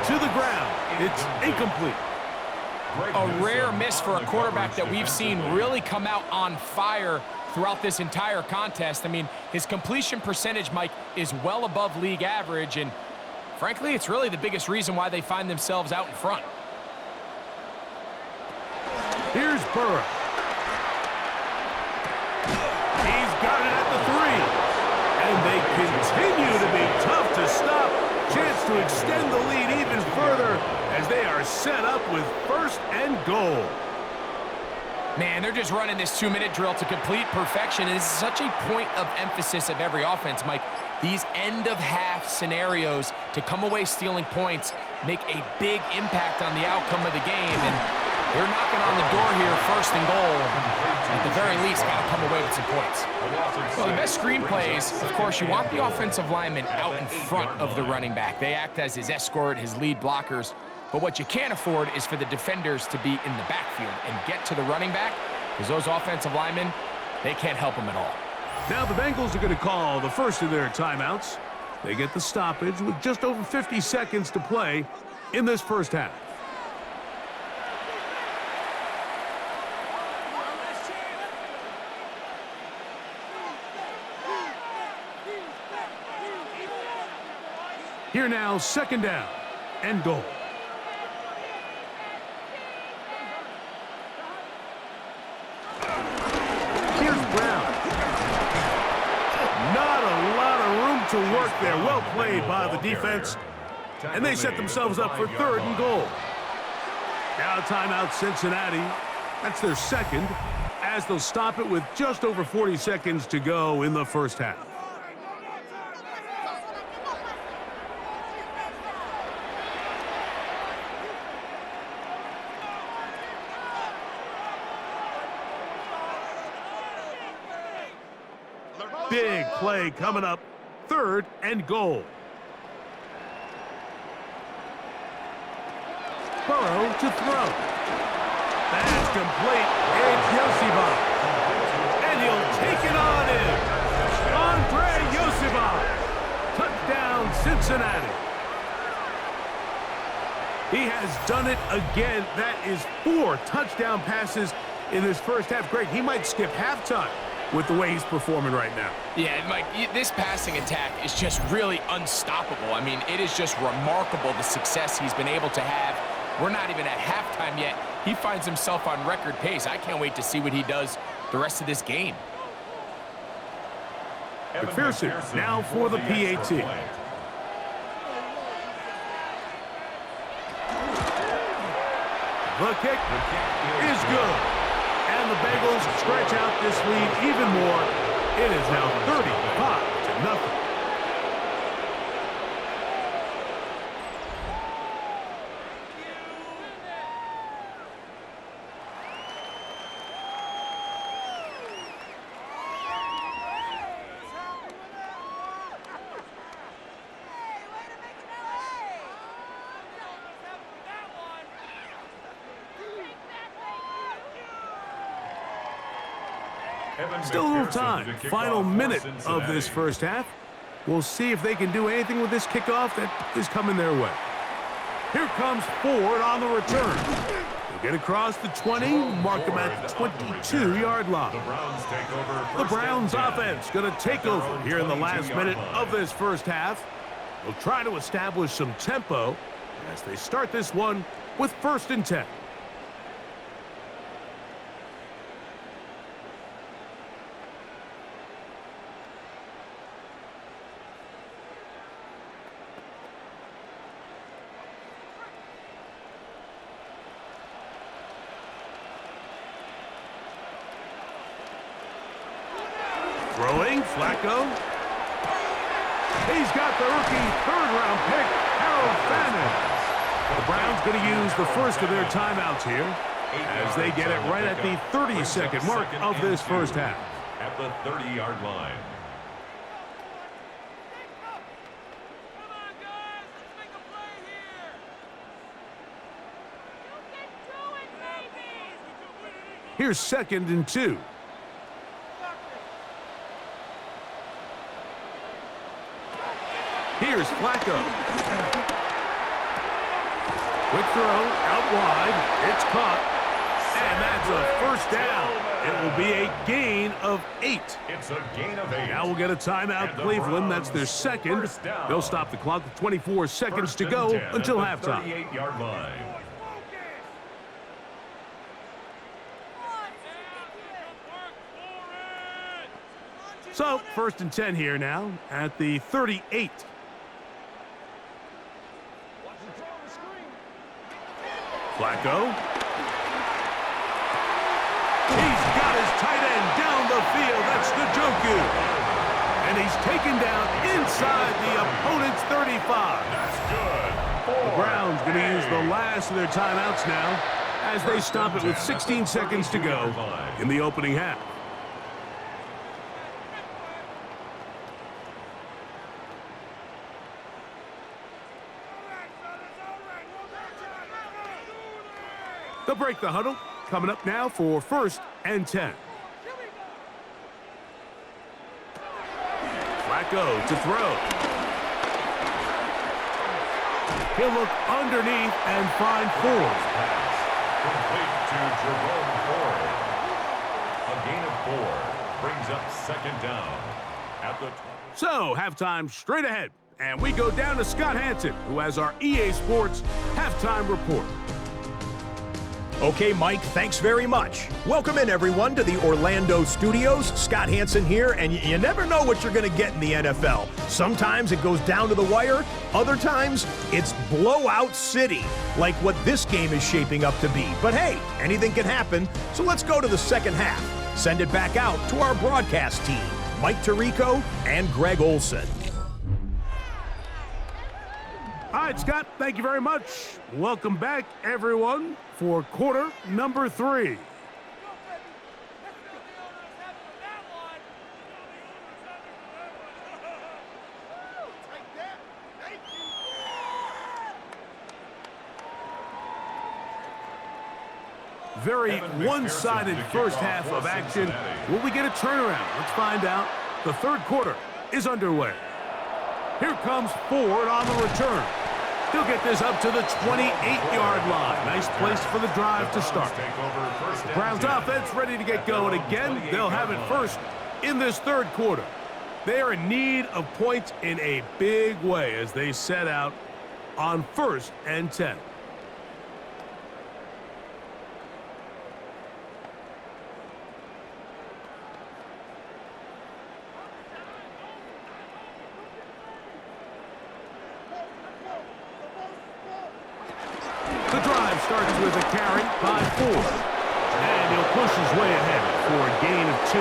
to the ground. It's incomplete. A rare miss for a quarterback that we've seen really come out on fire throughout this entire contest. I mean, his completion percentage, Mike, is well above league average, and frankly, it's really the biggest reason why they find themselves out in front. Here's Burrow. He's got it at the 3. And they continue to be tough to stop. Chance to extend the lead even further as they are set up with first and goal. Man, they're just running this 2-minute drill to complete perfection. And it's such a point of emphasis of every offense, Mike. These end-of-half scenarios to come away stealing points make a big impact on the outcome of the game. And they're knocking on the door here, first and goal. At the very least, got to come away with some points. Well, the best screenplays, of course, you want the offensive lineman out in front of the running back. They act as his escort, his lead blockers. But what you can't afford is for the defenders to be in the backfield and get to the running back, because those offensive linemen, they can't help them at all. Now the Bengals are going to call the first of their timeouts. They get the stoppage with just over 50 seconds to play in this first half. Here now, second down and goal. Here's Brown. Not a lot of room to work there. Well played by the defense. And they set themselves up for third and goal. Now timeout Cincinnati. That's their second, as they'll stop it with just over 40 seconds to go in the first half. Big play coming up. Third and goal. Burrow to throw. That's complete. It's Yosibah. And he'll take it on in. Andre Yosibah. Touchdown, Cincinnati. He has done it again. That is 4 touchdown passes in this first half. Greg, he might skip halftime with the way he's performing right now. Yeah, Mike, this passing attack is just really unstoppable. I mean, it is just remarkable the success he's been able to have. We're not even at halftime yet. He finds himself on record pace. I can't wait to see what he does the rest of this game. McPherson now for the PAT. The kick is good. And the Bengals stretch out this lead even more. It is now 35-0. Still a little time. Final minute of this first half. We'll see if they can do anything with this kickoff that is coming their way. Here comes Ford on the return. He'll get across the 20, mark him at the 22-yard line. The Browns offense going to take over here in the last minute of this first half. They'll try to establish some tempo as they start this one with 1st and 10. Throwing, Flacco. He's got the rookie 3rd-round pick, Harold Fannin. The Browns going to use the first of their timeouts here as they get it right at the 30-second mark of this first half. At the 30-yard line. Here's 2nd and 2. Here's Flacco. Quick throw, out wide. It's caught. And that's a 1st down. It will be a gain of 8. It's a gain of 8. Now we'll get a timeout, Cleveland. That's their 2nd. They'll stop the clock with 24 seconds to go until halftime. 38-yard line. So, 1st and 10 here now at the 38. Flacco. He's got his tight end down the field. That's the Njoku. And he's taken down inside the opponent's 35. That's good. The Browns going to use the last of their timeouts now as they stop it with 16 seconds to go in the opening half. They'll break the huddle. Coming up now for 1st and 10. Flacco to throw. He'll look underneath and find Ford. Complete to Jerome Ford. A gain of 4 brings up 2nd down at the 20. So, halftime straight ahead. And we go down to Scott Hanson, who has our EA Sports halftime report. Okay, Mike, thanks very much. Welcome in, everyone, to the Orlando studios. Scott Hanson here, and you never know what you're going to get in the NFL. Sometimes it goes down to the wire. Other times, it's blowout city, like what this game is shaping up to be. But hey, anything can happen, so let's go to the second half. Send it back out to our broadcast team, Mike Tirico and Greg Olson. All right, Scott, thank you very much. Welcome back, everyone, for quarter number 3. Very one-sided first half of action. Will we get a turnaround? Let's find out. The 3rd quarter is underway. Here comes Ford on the return. He'll get this up to the 28-yard line. Nice place for the drive to start. The Browns offense ready to get going again. They'll have it first in this 3rd quarter. They are in need of points in a big way as they set out on 1st and 10. Starts with a carry by Ford. And he'll push his way ahead for a gain of 2.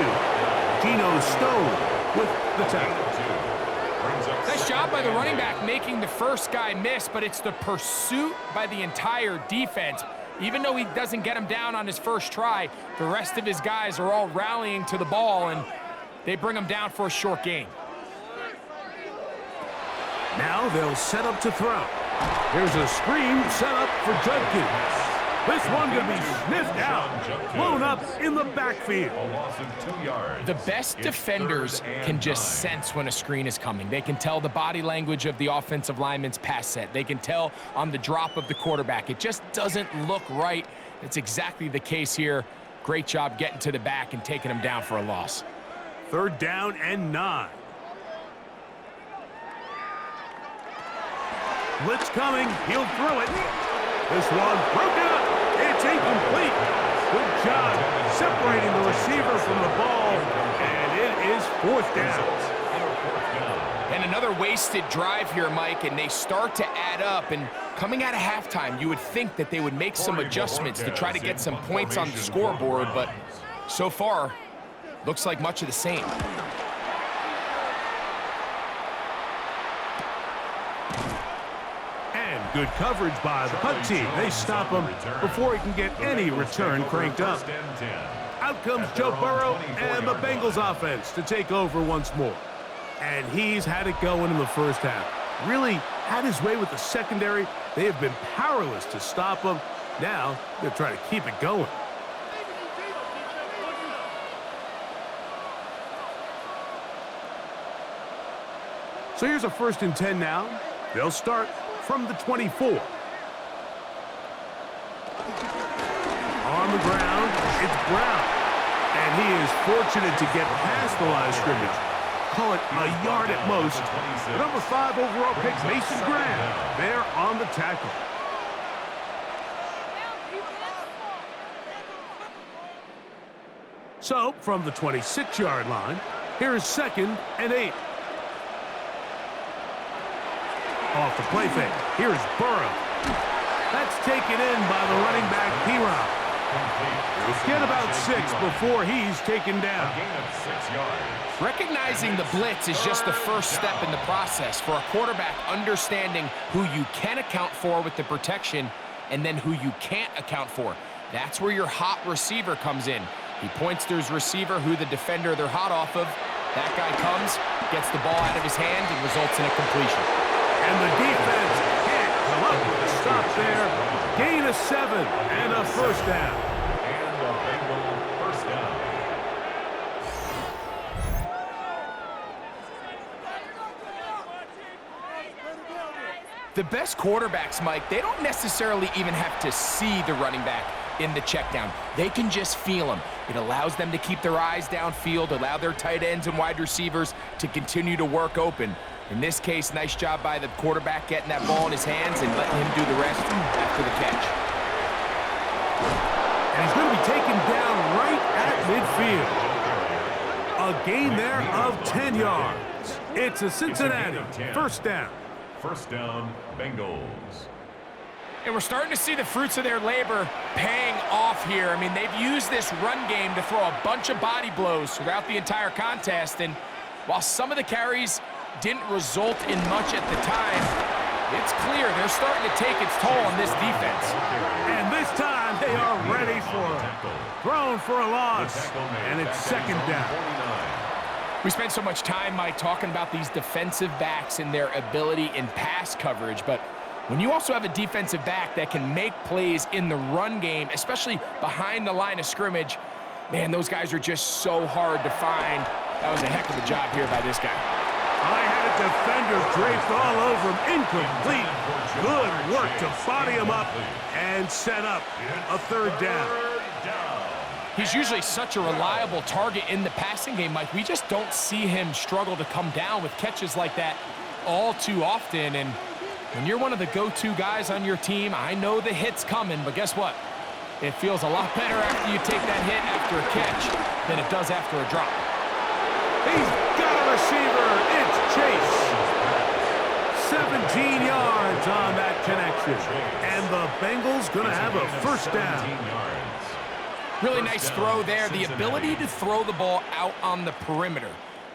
Geno Stone with the tackle. Nice job by the running back making the first guy miss, but it's the pursuit by the entire defense. Even though he doesn't get him down on his first try, the rest of his guys are all rallying to the ball, and they bring him down for a short gain. Now they'll set up to throw. Here's a screen set up for Judkins. This one going to be sniffed out, blown up in the backfield. A loss of 2 yards. The best defenders can just sense when a screen is coming. They can tell the body language of the offensive lineman's pass set. They can tell on the drop of the quarterback. It just doesn't look right. It's exactly the case here. Great job getting to the back and taking him down for a loss. 3rd down and 9. Blitz coming. He'll throw it. This one broken up. It's incomplete. Good job separating the receiver from the ball, and it is 4th down. And another wasted drive here, Mike, and they start to add up. And coming out of halftime, you would think that they would make some adjustments to try to get some points on the scoreboard, but so far, looks like much of the same. And good coverage by the punt team. They stop him before he can get any return cranked up. Out comes Joe Burrow and the Bengals offense to take over once more. And he's had it going in the first half. Really had his way with the secondary. They have been powerless to stop him. Now they're trying to keep it going. So here's a 1st and 10 now. They'll start from the 24. On the ground, it's Brown. And he is fortunate to get past the line of scrimmage. Call it a yard at most. The number 5 overall pick, Mason Graham, there on the tackle. So, from the 26-yard line, here is 2nd and 8. Off the play fake. Here is Burrow. That's taken in by the running back, P-Rob. He'll get about 6 before he's taken down. A gain of 6 yards. Recognizing the blitz is just the first step in the process for a quarterback understanding who you can account for with the protection and then who you can't account for. That's where your hot receiver comes in. He points to his receiver who the defender they're hot off of. That guy comes, gets the ball out of his hand, and results in a completion. And the defense can't come up with a stop there. Gain of 7 and a 1st down. And the Bengals 1st down. The best quarterbacks, Mike, they don't necessarily even have to see the running back in the check down. They can just feel him. It allows them to keep their eyes downfield, allow their tight ends and wide receivers to continue to work open. In this case, nice job by the quarterback getting that ball in his hands and letting him do the rest after the catch. And he's going to be taken down right at midfield. A gain there of 10 yards. It's a Cincinnati 1st down. 1st down, Bengals. And we're starting to see the fruits of their labor paying off here. I mean, they've used this run game to throw a bunch of body blows throughout the entire contest. And while some of the carries didn't result in much at the time, it's clear they're starting to take its toll on this defense. And this time they are ready for it. Thrown for a loss, and it's 2nd down. We spent so much time, Mike, talking about these defensive backs and their ability in pass coverage, but when you also have a defensive back that can make plays in the run game, especially behind the line of scrimmage, man, those guys are just so hard to find. That was a heck of a job here by this guy. I had a defender draped all over him. Incomplete. Good work to body him up and set up a 3rd down. He's usually such a reliable target in the passing game, Mike. We just don't see him struggle to come down with catches like that all too often. And when you're one of the go-to guys on your team, I know the hit's coming, but guess what? It feels a lot better after you take that hit after a catch than it does after a drop. He's got a receiver. It's Chase. 17 yards on that connection. And the Bengals going to have a 1st down. Really nice throw there. The ability to throw the ball out on the perimeter.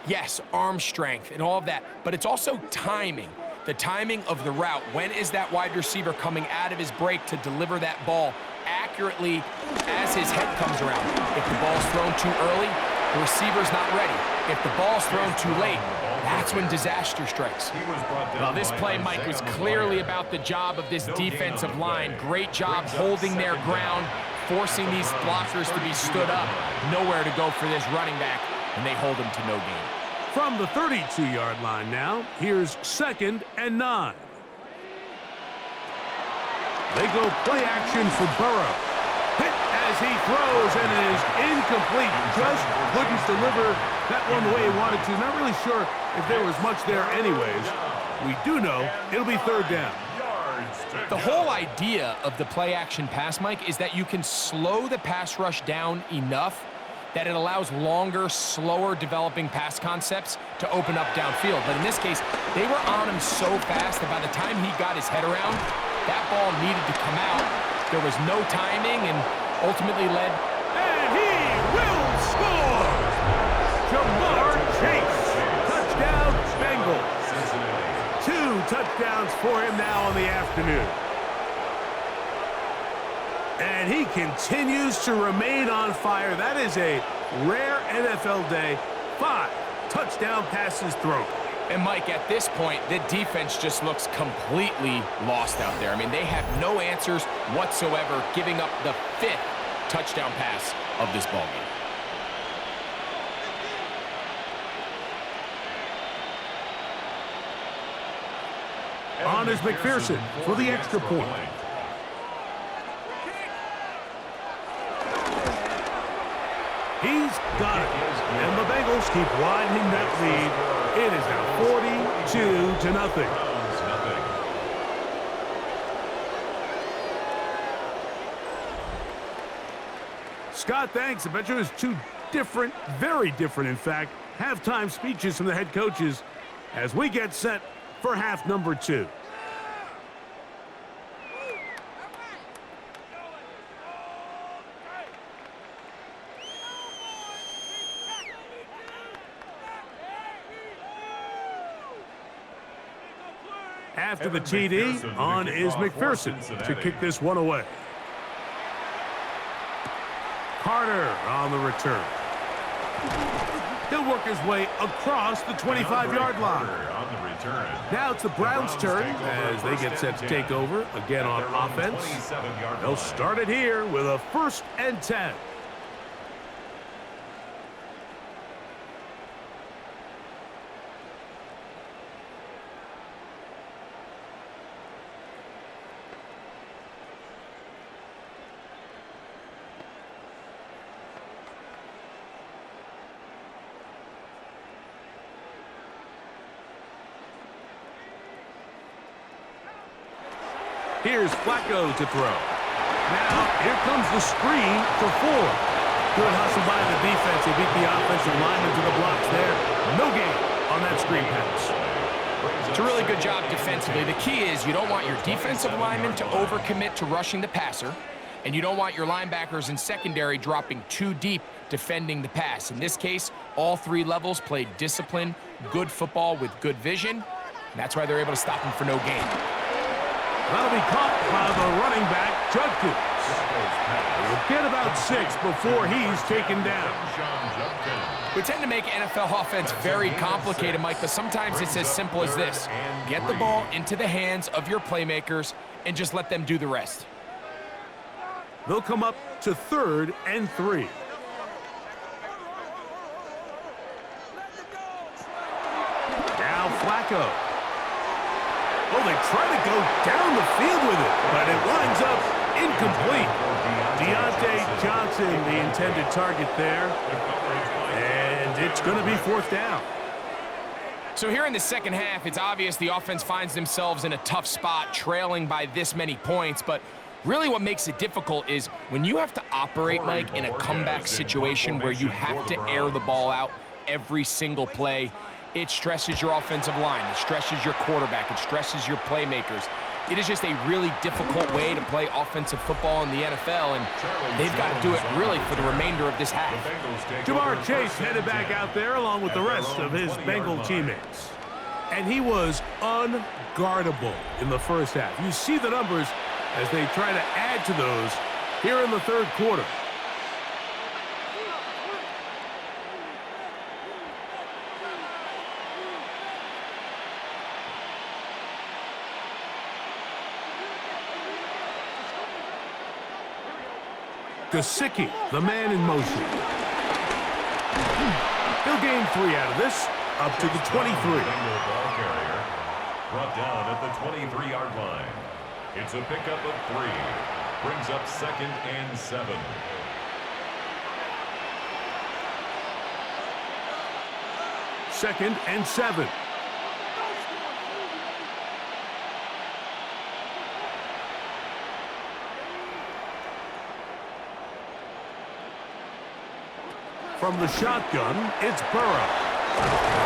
Yes, arm strength and all of that, but it's also timing. The timing of the route. When is that wide receiver coming out of his break to deliver that ball accurately as his head comes around? If the ball's thrown too early, The receiver's not ready. If the ball's thrown too late, that's when disaster strikes. Well, this play, Mike, was clearly about the job of this defensive line. Great job holding their ground, forcing these blockers to be stood up. Nowhere to go for this running back, and they hold him to no gain. From the 32-yard line now, here's 2nd and 9. They go play action for Burrow. Hit as he throws, and it is incomplete. Just couldn't deliver that one the way he wanted to. Not really sure if there was much there anyways. We do know it'll be 3rd down. The whole idea of the play action pass, Mike, is that you can slow the pass rush down enough that it allows longer, slower developing pass concepts to open up downfield. But in this case, they were on him so fast that by the time he got his head around, that ball needed to come out. There was no timing and ultimately led. And he will score! Jamar Chase. Touchdown, Bengals. 2 touchdowns for him now on the afternoon. And he continues to remain on fire. That is a rare NFL day. 5 touchdown passes thrown. And, Mike, at this point, the defense just looks completely lost out there. I mean, they have no answers whatsoever, giving up the 5th touchdown pass of this ballgame. On is McPherson for the extra point. He's got it. And the Bengals keep widening that lead. It is now 42-0. Scott, thanks. I bet you it was 2 different, very different, in fact, halftime speeches from the head coaches as we get set for half number 2. After the TD, on is McPherson to kick this one away. Carter on the return. He'll work his way across the 25-yard line. Now it's the Browns' turn as they get set to take over again on offense. They'll start it here with a 1st and 10. Here's Flacco to throw. Now, here comes the screen for 4. Good hustle by the defense. They beat the offensive lineman to the blocks there. No gain on that screen pass. It's a really good job defensively. The key is you don't want your defensive lineman to overcommit to rushing the passer, and you don't want your linebackers in secondary dropping too deep defending the pass. In this case, all 3 levels played disciplined, good football with good vision, and that's why they're able to stop him for no gain. That'll be caught by the running back, Judkins. He'll get about 6 before he's taken down. We tend to make NFL offense very complicated, Mike, but sometimes it's as simple as this. Get the ball into the hands of your playmakers and just let them do the rest. They'll come up to 3rd and 3. Now Flacco. Oh, they try to go down the field with it, but it winds up incomplete. Deontay Johnson, the intended target there. And it's going to be 4th down. So here in the second half, it's obvious the offense finds themselves in a tough spot, trailing by this many points. But really what makes it difficult is when you have to operate, Mike, in a comeback situation where you have to air the ball out every single play, it stresses your offensive line, it stresses your quarterback, it stresses your playmakers. It is just a really difficult way to play offensive football in the NFL, and they've got to do it really for the remainder of this half. Jamar Chase headed back out there along with the rest of his Bengal teammates. And he was unguardable in the first half. You see the numbers as they try to add to those here in the 3rd quarter. Gesicki, the man in motion. He'll gain 3 out of this, up to the 23. Ball carrier brought down at the 23-yard line. It's a pickup of 3. Brings up 2nd and 7. Second and 7. From the shotgun, it's Burrow.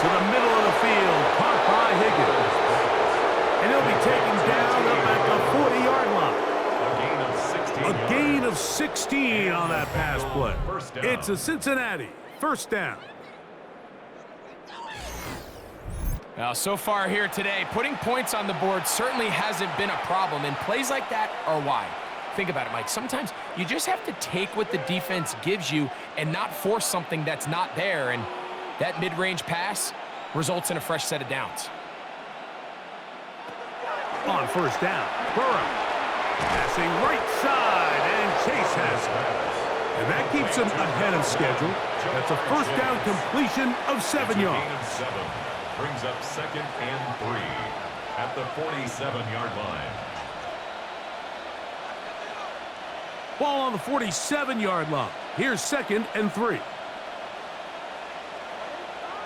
To the middle of the field, caught by Higgins. And he'll be taken down up at the 40-yard line. A gain of 16 on that pass play. It's a Cincinnati first down. Now, so far here today, putting points on the board certainly hasn't been a problem, and plays like that are why. Think about it, Mike. Sometimes you just have to take what the defense gives you and not force something that's not there, and that mid-range pass results in a fresh set of downs. On first down, Burrow. Passing right side, and Chase has it. And that keeps him ahead of schedule. That's a first down completion of 7 yards. Brings up 2nd and 3 at the 47-yard line. Ball on the 47-yard line. Here's 2nd and 3.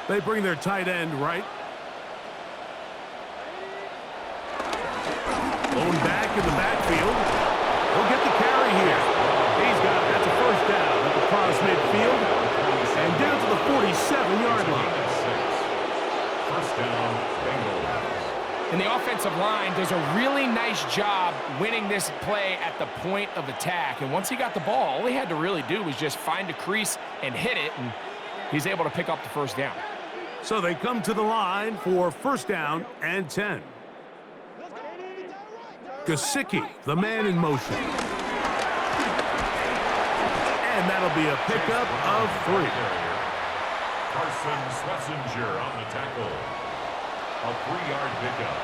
They bring their tight end right. Blown back in the backfield. He'll get the carry here. He's got it. That's a first down at the cross midfield. And down to the 47-yard line. First down, Bengals. And the offensive line does a really nice job winning this play at the point of attack. And once he got the ball, all he had to really do was just find a crease and hit it, and he's able to pick up the first down. So they come to the line for first down and 10. Gesicki, the man in motion. And that'll be a pickup of 3. Carson Schlesinger on the tackle. A 3-yard pickup.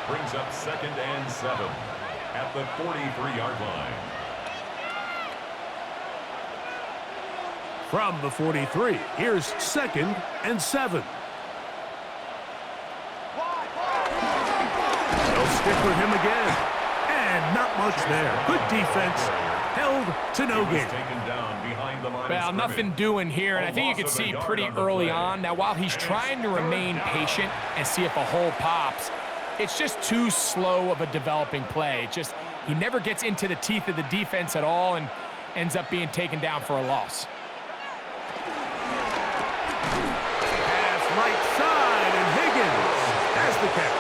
Brings up 2nd and 7 at the 43-yard line. From the 43, here's 2nd and 7. They'll stick with him again. And not much there. Good defense. Held to no gain. Well, nothing doing here, and I think you can see pretty early on. Now, while he's trying to remain patient and see if a hole pops, it's just too slow of a developing play. He never gets into the teeth of the defense at all and ends up being taken down for a loss. Pass right side, and Higgins has the catch.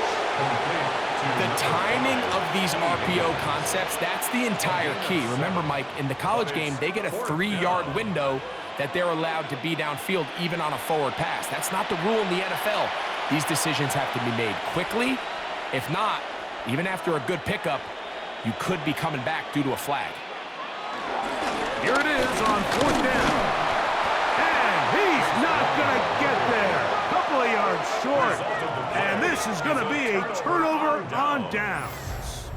The timing of these RPO concepts, that's the entire key. Remember, Mike, in the college game, they get a 3-yard window that they're allowed to be downfield even on a forward pass. That's not the rule in the NFL. These decisions have to be made quickly. If not, even after a good pickup, you could be coming back due to a flag. Here it is on fourth down. And he's not going to get there. Couple of yards short. And this is going to be a turnover on downs.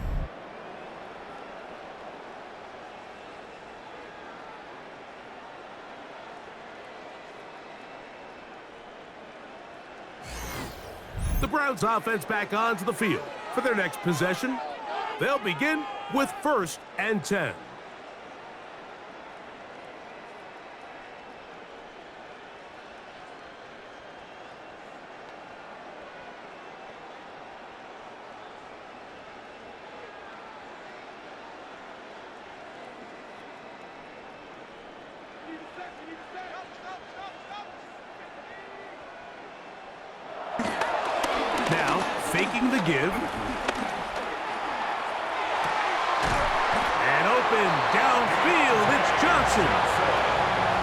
The Browns offense back onto the field. For their next possession, they'll begin with 1st and 10. Now, faking the give. And open downfield, it's Johnson.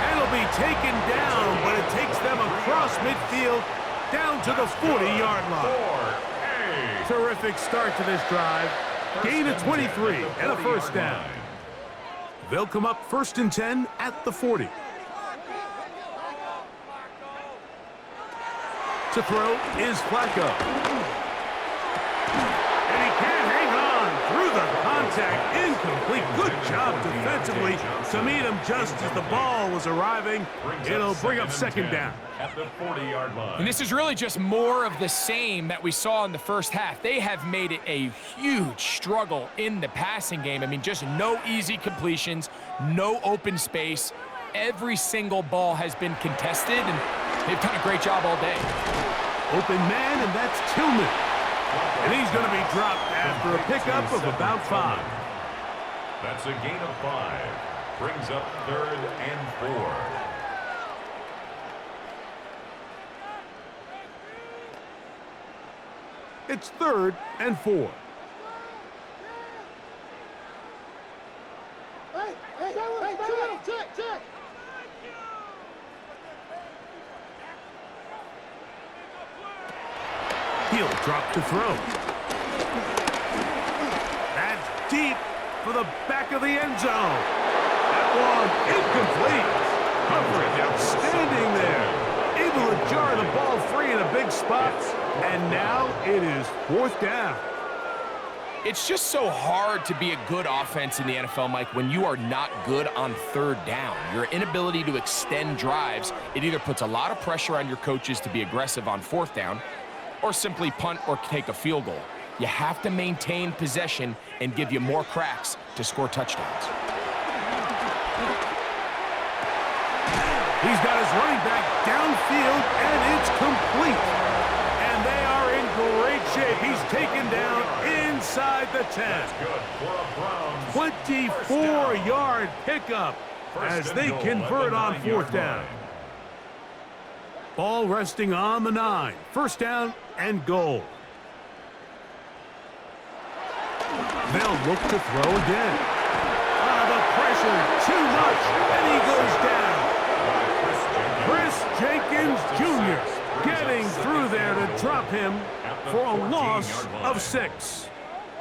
And it'll be taken down, but it takes them across midfield down to the 40-yard line. Terrific start to this drive. Gain of 23 and a first down. They'll come up 1st and 10 at the 40. To throw is Flacco. And he can't hang on through the contact, incomplete. Good job defensively to meet him just as the ball was arriving. It'll bring up second down. At the 40-yard line. And this is really just more of the same that we saw in the first half. They have made it a huge struggle in the passing game. I mean, just no easy completions, no open space. Every single ball has been contested, and they've done a great job all day. Open man, and that's Tillman. And he's going to be dropped after a pickup of about 5. That's a gain of 5. Brings up 3rd and 4. It's 3rd and 4. Check. He'll drop to throw. That's deep for the back of the end zone. That one incomplete. Coverage outstanding there. Able to jar the ball free in a big spot. And now it is 4th down. It's just so hard to be a good offense in the NFL, Mike, when you are not good on 3rd down. Your inability to extend drives, it either puts a lot of pressure on your coaches to be aggressive on 4th down or simply punt or take a field goal. You have to maintain possession and give you more cracks to score touchdowns. He's got his running back downfield, and it's complete. And they are in great shape. He's taken down inside the 10. 24-yard pickup as they convert on 4th down. Ball resting on the 9. 1st down and goal. They'll look to throw again. The pressure, too much, and he goes down. Chris Jenkins Jr. getting through there to drop him for a loss of 6.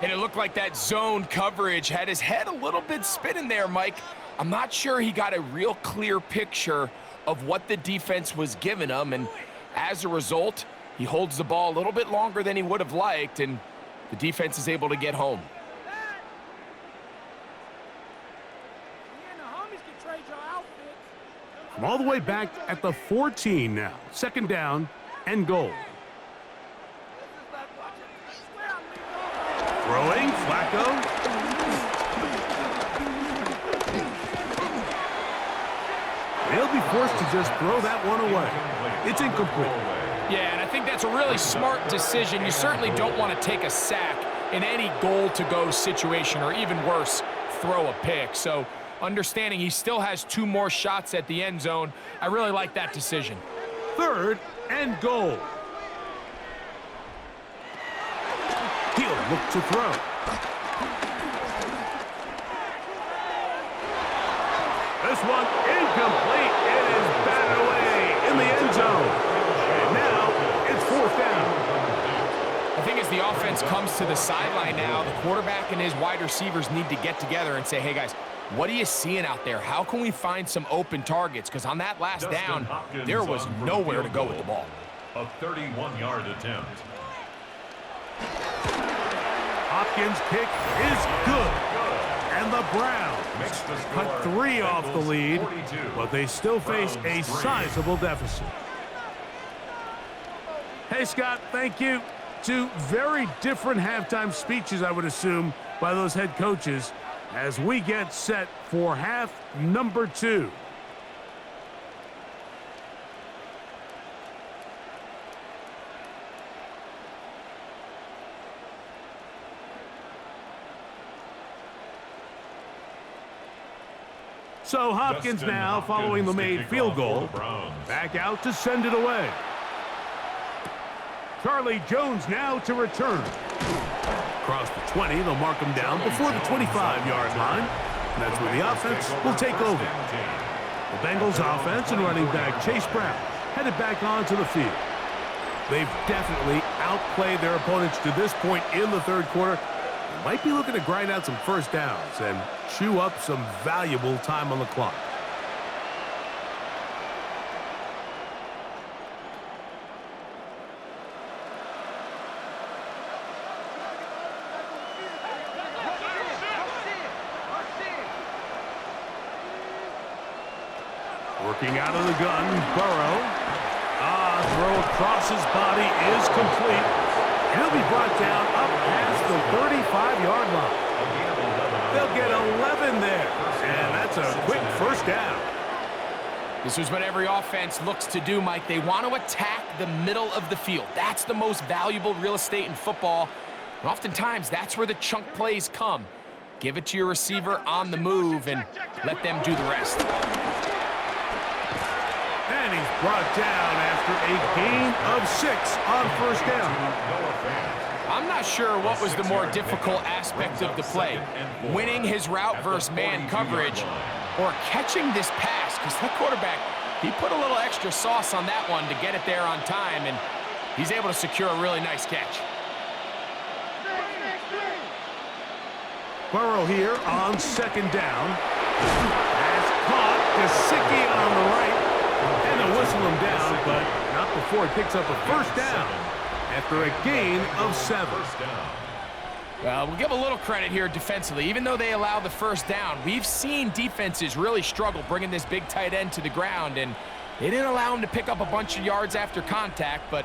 And it looked like that zone coverage had his head a little bit spinning there, Mike. I'm not sure he got a real clear picture of what the defense was giving him, and as a result, he holds the ball a little bit longer than he would have liked, and the defense is able to get home. From all the way back at the 14 now. 2nd down and goal. Throwing, Flacco. They'll be forced to just throw that one away. It's incomplete. Yeah, and I think that's a really smart decision. You certainly don't want to take a sack in any goal-to-go situation, or even worse, throw a pick. So understanding he still has 2 more shots at the end zone, I really like that decision. 3rd and goal. He'll look to throw. This one incomplete. It is batted away in the end zone. And now it's 4th down. I think as the offense comes to the sideline now, the quarterback and his wide receivers need to get together and say, hey, guys, what are you seeing out there? How can we find some open targets? Because on that last down, there was nowhere to go with the ball. A 31-yard attempt. Hopkins' kick is good. And the Browns cut 3 off the lead, but they still face a sizable deficit. Hey, Scott, thank you. 2 very different halftime speeches, I would assume, by those head coaches as we get set for half number 2. So Hopkins now, following the made field goal, back out to send it away. Charlie Jones now to return. Across the 20, they'll mark him down before the 25-yard line. And that's where the offense will take over. The Bengals offense and running back Chase Brown headed back onto the field. They've definitely outplayed their opponents to this point in the 3rd quarter. They might be looking to grind out some first downs and chew up some valuable time on the clock. Working out of the gun, Burrow. Throw across his body is complete. He'll be brought down up past the 35-yard line. They'll get 11 there, and that's a quick first down. This is what every offense looks to do, Mike. They want to attack the middle of the field. That's the most valuable real estate in football. And oftentimes, that's where the chunk plays come. Give it to your receiver on the move and let them do the rest. And he's brought down after a gain of 6 on first down. I'm not sure what was the more difficult aspect of the play, winning his route versus man coverage or catching this pass, because that quarterback, he put a little extra sauce on that one to get it there on time, and he's able to secure a really nice catch. Burrow here on second down. Pass caught. Gesicki on the right. And they'll whistle him down, but not before he picks up a first down after a gain of 7. Well, we'll give a little credit here defensively. Even though they allow the first down, we've seen defenses really struggle bringing this big tight end to the ground, and they didn't allow him to pick up a bunch of yards after contact, but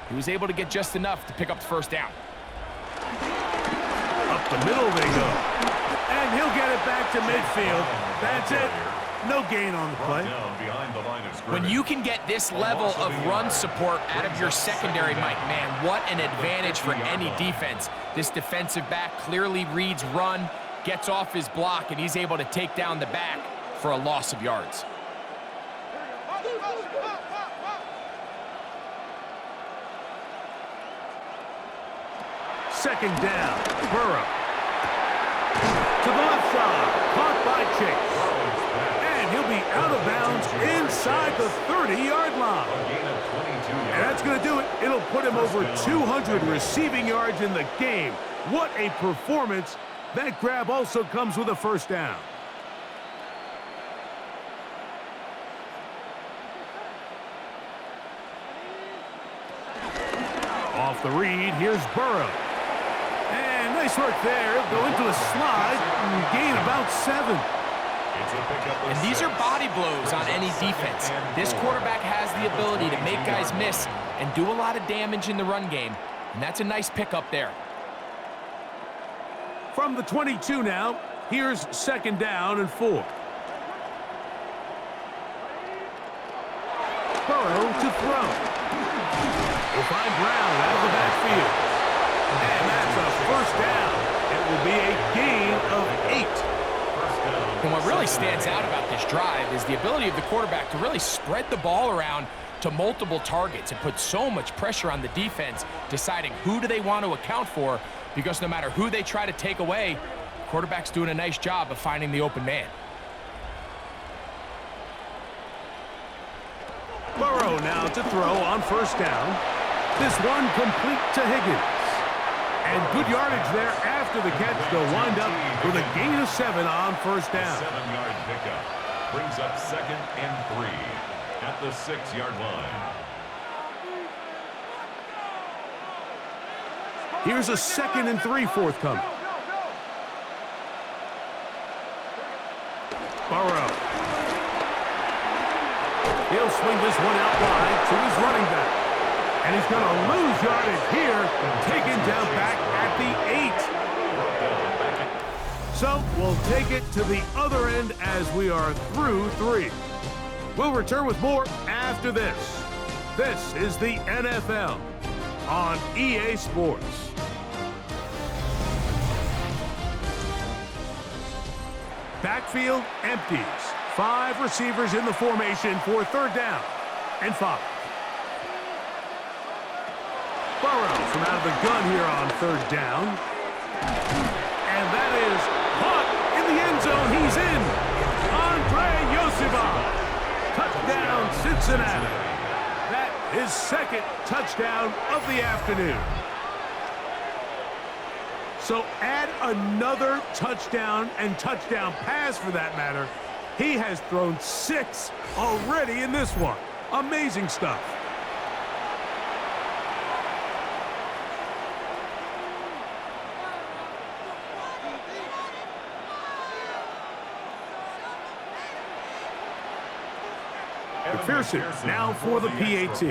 he was able to get just enough to pick up the first down. Up the middle they go. And he'll get it back to midfield. That's it. No gain on the play. When you can get this level of run support out of your secondary, Mike, man, what an advantage for any defense. This defensive back clearly reads run, gets off his block, and he's able to take down the back for a loss of yards. Second down, Burrow. To the left side, caught by Chase. And he'll be out of bounds inside the 30-yard line. And that's going to do it. It'll put him over 200 receiving yards in the game. What a performance. That grab also comes with a first down. Off the read, here's Burrow. And nice work there. Go into a slide and gain about 7. And these are body blows on any defense. This quarterback has the ability to make guys miss and do a lot of damage in the run game. And that's a nice pickup there. From the 22 now, here's second down and 4. Burrow to throw. We'll find Brown out of the backfield. And that's a first down. It will be a gain of 8. And what really stands out about this drive is the ability of the quarterback to really spread the ball around to multiple targets and put so much pressure on the defense, deciding who do they want to account for, because no matter who they try to take away, the quarterback's doing a nice job of finding the open man. Burrow now to throw on first down. This one complete to Higgins. And good yardage there after the catch. They'll wind up with a gain of 7 on first down. 7-yard pickup brings up 2nd and 3 at the 6-yard line. Here's a 2nd and 3 forthcoming. Burrow. He'll swing this one out wide to his running back. And he's going to lose yardage here, taken down back at the 8. So we'll take it to the other end as we are through 3. We'll return with more after this. This is the NFL on EA Sports. Backfield empties. 5 receivers in the formation for third down and 5. Burrow from out of the gun here on third down. And that is caught in the end zone. He's in. Andre Yosibov. Touchdown, Cincinnati. That is 2nd touchdown of the afternoon. So add another touchdown and touchdown pass for that matter. He has thrown 6 already in this one. Amazing stuff. McPherson now for the PAT.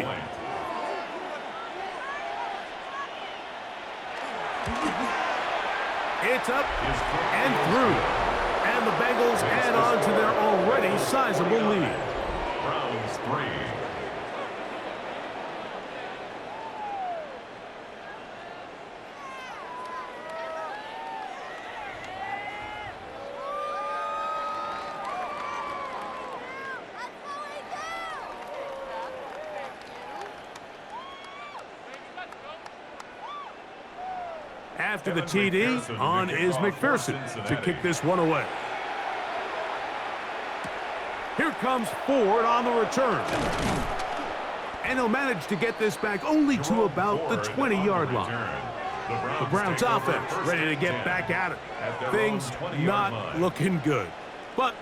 It's up and through. And the Bengals add on to their already sizable lead. Browns 3. After the TD, on is McPherson to kick this one away. Here comes Ford on the return. And he'll manage to get this back only to about the 20-yard line. The Browns offense ready to get back at it. Things not looking good. But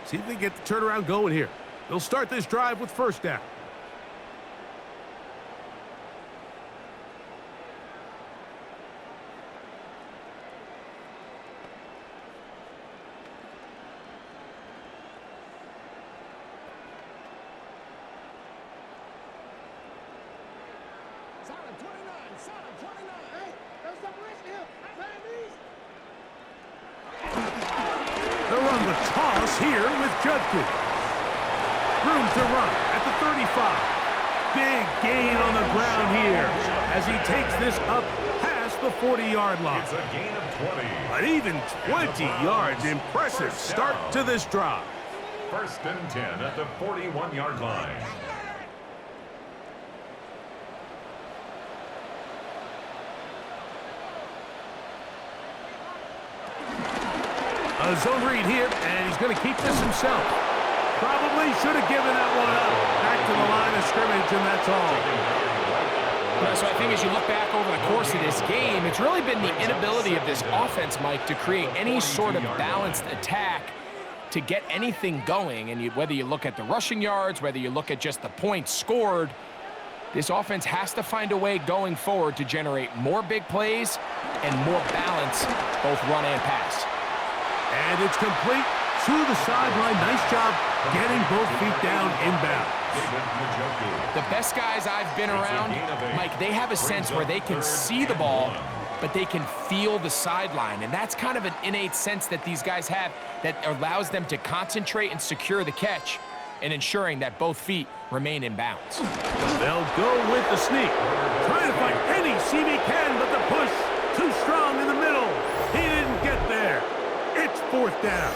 see if they get the turnaround going here. They'll start this drive with first down. They'll run the toss here with Judkins. Room to run at the 35. Big gain on the ground here as he takes this up past the 40-yard line. It's a gain of 20. An even 20 yards. Impressive start to this drive. First and 10 at the 41-yard line. A zone read here, and he's going to keep this himself. Probably should have given that one up. Back to the line of scrimmage, and that's all. So I think as you look back over the course of this game, it's really been the inability of this offense, Mike, to create any sort of balanced attack to get anything going. And whether you look at the rushing yards, whether you look at just the points scored, this offense has to find a way going forward to generate more big plays and more balance, both run and pass. And it's complete to the sideline. Nice job getting both feet down inbound. The best guys I've been around, Mike, they have a sense where they can see the ball, but they can feel the sideline. And that's kind of an innate sense that these guys have that allows them to concentrate and secure the catch and ensuring that both feet remain in bounds. They'll go with the sneak. Trying to find any seam he can, but the push too strong in the middle. He didn't get there. It's fourth down.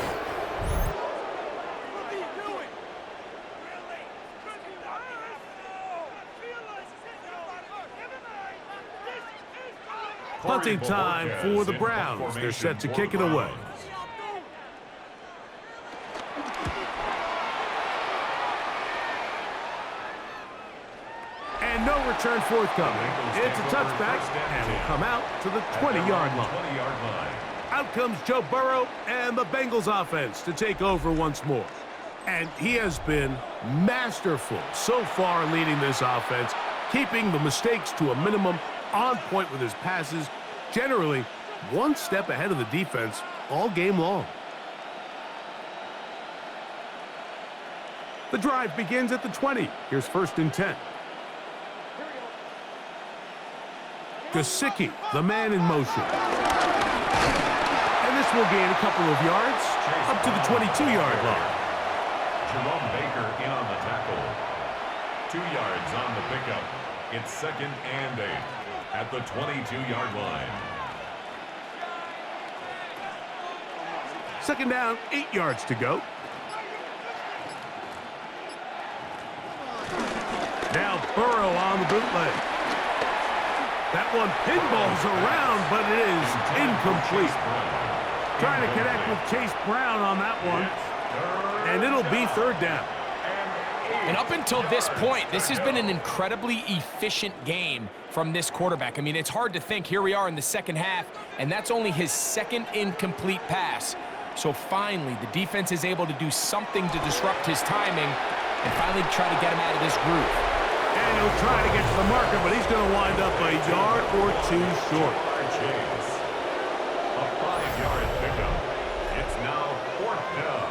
Punting time for the Browns. They're set to kick it away. And no return forthcoming. It's a touchback, and will come out to the 20-yard line. Out comes Joe Burrow and the Bengals offense to take over once more. And he has been masterful so far leading this offense, keeping the mistakes to a minimum, on point with his passes, generally one step ahead of the defense all game long. The drive begins at the 20. Here's first and 10. Gesicki, the man in motion. And this will gain a couple of yards up to the 22-yard line. Jerome Baker in on the tackle. 2 yards on the pickup. It's second and 8 at the 22-yard line. Second down, 8 yards to go. Now Burrow on the bootleg. That one pinballs around, but it is incomplete. Trying to connect with Chase Brown on that one. And it'll be third down. And up until this point, this has been an incredibly efficient game from this quarterback. I mean, it's hard to think. Here we are in the second half, and that's only his second incomplete pass. So finally, the defense is able to do something to disrupt his timing and finally try to get him out of this groove. And he'll try to get to the marker, but he's going to wind up a yard or two short. A 5-yard pickup. It's now fourth down.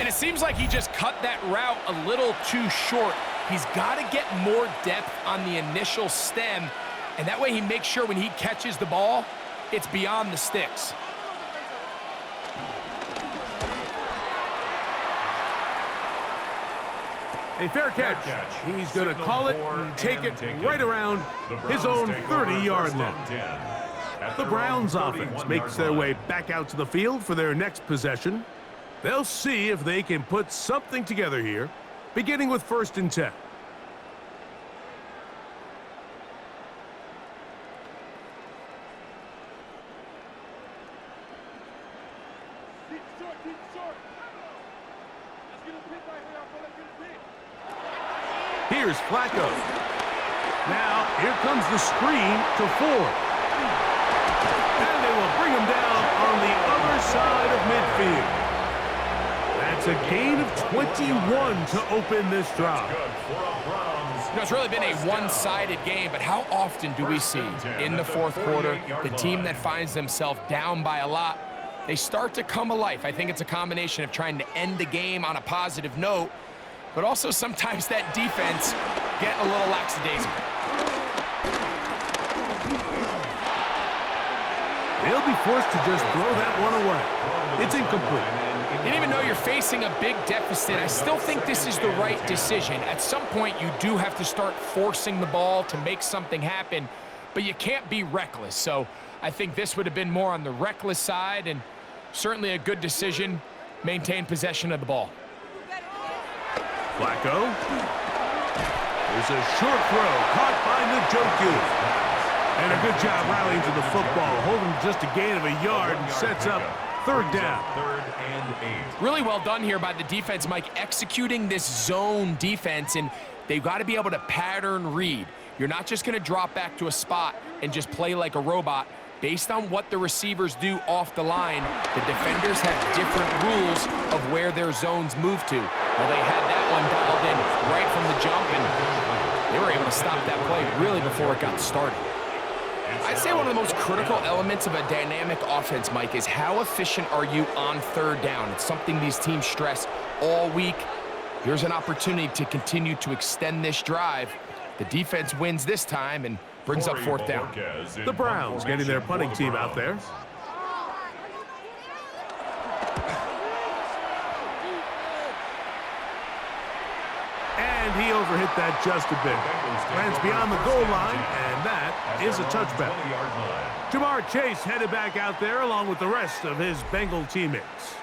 And it seems like he just cut that route a little too short. He's got to get more depth on the initial stem, and that way he makes sure when he catches the ball, it's beyond the sticks. A fair catch. He's going to call it and take it right around his own 30-yard line. The Browns offense makes their way back out to the field for their next possession. They'll see if they can put something together here, beginning with 1st and 10. Here's Flacco. Now, here comes the screen to Ford. And they will bring him down on the other side of midfield. That's a gain of 21 to open this drive. You know, it's really been a one-sided game, but how often do we see in the 4th quarter the team that finds themselves down by a lot, they start to come alive? I think it's a combination of trying to end the game on a positive note, but also sometimes that defense get a little lackadaisical. They'll be forced to just throw that one away. It's incomplete. And even though you're facing a big deficit, I still think this is the right decision. At some point, you do have to start forcing the ball to make something happen, but you can't be reckless. So I think this would have been more on the reckless side, and certainly a good decision. Maintain possession of the ball. Flacco. There's a short throw caught by Njoku. And a good job rallying to the football, holding just a gain of a yard and sets up 3rd down. 3rd and 8. Really well done here by the defense, Mike, executing this zone defense, and they've got to be able to pattern read. You're not just going to drop back to a spot and just play like a robot. Based on what the receivers do off the line, the defenders have different rules of where their zones move to. Well, they had that one dialed in right from the jump, and they were able to stop that play really before it got started. I'd say one of the most critical elements of a dynamic offense, Mike, is how efficient are you on 3rd down? It's something these teams stress all week. Here's an opportunity to continue to extend this drive. The defense wins this time and brings up 4th down. The Browns getting their punting team out there. And he overhit that just a bit. Lands beyond the goal line, and that is a touchback. Jamar Chase headed back out there along with the rest of his Bengal teammates.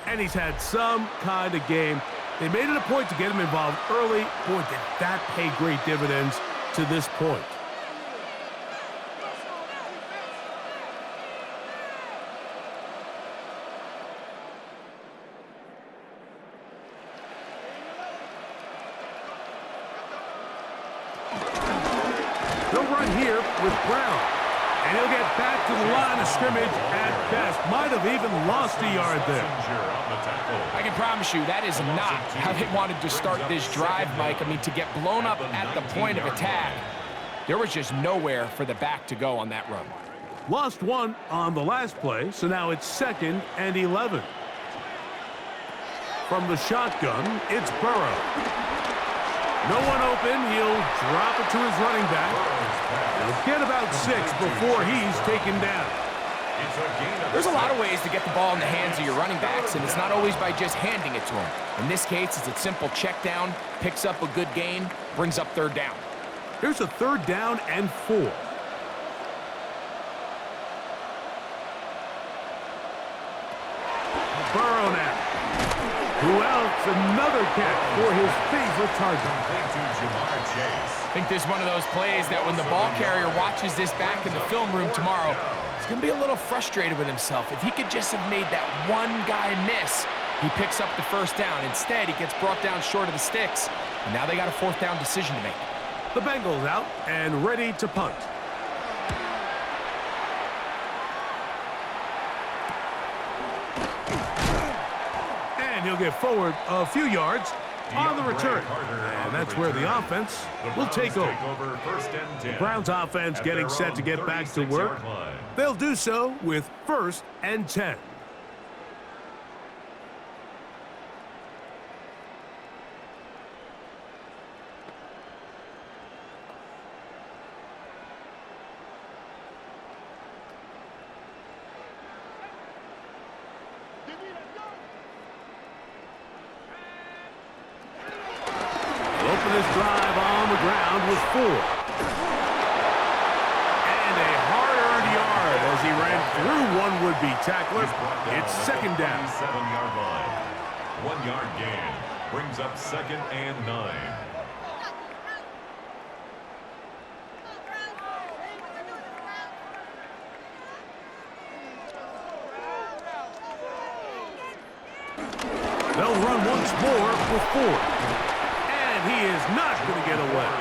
And he's had some kind of game. They made it a point to get him involved early. Boy, did that pay great dividends to this point. They'll run here with Brown. And he'll get back to the line of scrimmage at best. Might have even lost a yard there. I can promise you that is not how they wanted to start this drive, Mike. I mean, to get blown up at the point of attack, there was just nowhere for the back to go on that run. Lost one on the last play, so now it's 2nd and 11. From the shotgun, it's Burrow. No one open. He'll drop it to his running back. He'll get about 6 before he's taken down. There's a lot of ways to get the ball in the hands of your running backs, and it's not always by just handing it to them. In this case, it's a simple check down, picks up a good gain, brings up 3rd down. Here's a 3rd down and 4. Burrow now. Who else? Another catch for his favorite target. I think this is one of those plays that when the ball carrier watches this back in the film room tomorrow, he's going to be a little frustrated with himself. If he could just have made that one guy miss, he picks up the 1st down. Instead, he gets brought down short of the sticks, and now they got a 4th down decision to make. The Bengals out and ready to punt. And he'll get forward a few yards on the return. And that's where the offense will take over. The Browns offense getting set to get back to work. They'll do so with 1st and 10. 4. And a hard-earned yard as he ran through one would-be tackler. It's second down. 7-yard line. 1-yard gain. Brings up second and 9. They'll run once more for 4. And he is not going to get away.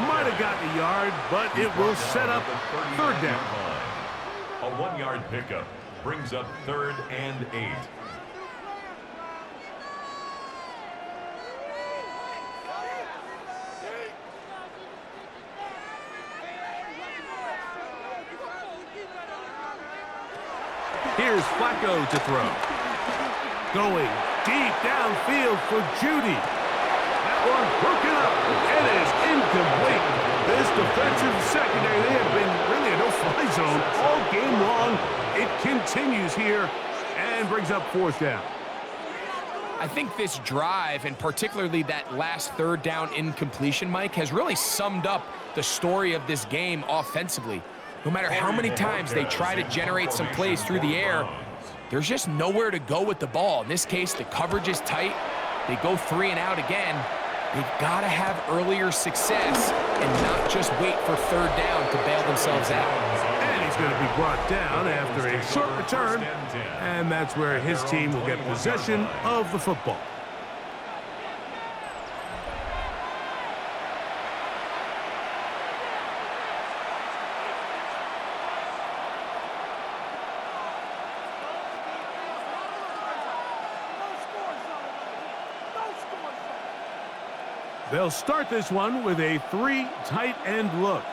Might have gotten a yard, but it will set up third down. A 1-yard pickup brings up third and 8. Here's Flacco to throw. Going deep downfield for Judy. That one broken up. It is incomplete. This defensive secondary, they have been really a no-fly zone all game long. It continues here and brings up fourth down. I think this drive, and particularly that last third down incompletion, Mike, has really summed up the story of this game offensively. No matter how many times they try to generate some plays through the air, there's just nowhere to go with the ball. In this case, the coverage is tight. They go 3 and out again. They've got to have earlier success and not just wait for third down to bail themselves out. And he's going to be brought down after a short return, and that's where his team will get possession of the football. They'll start this one with a 3 tight end look.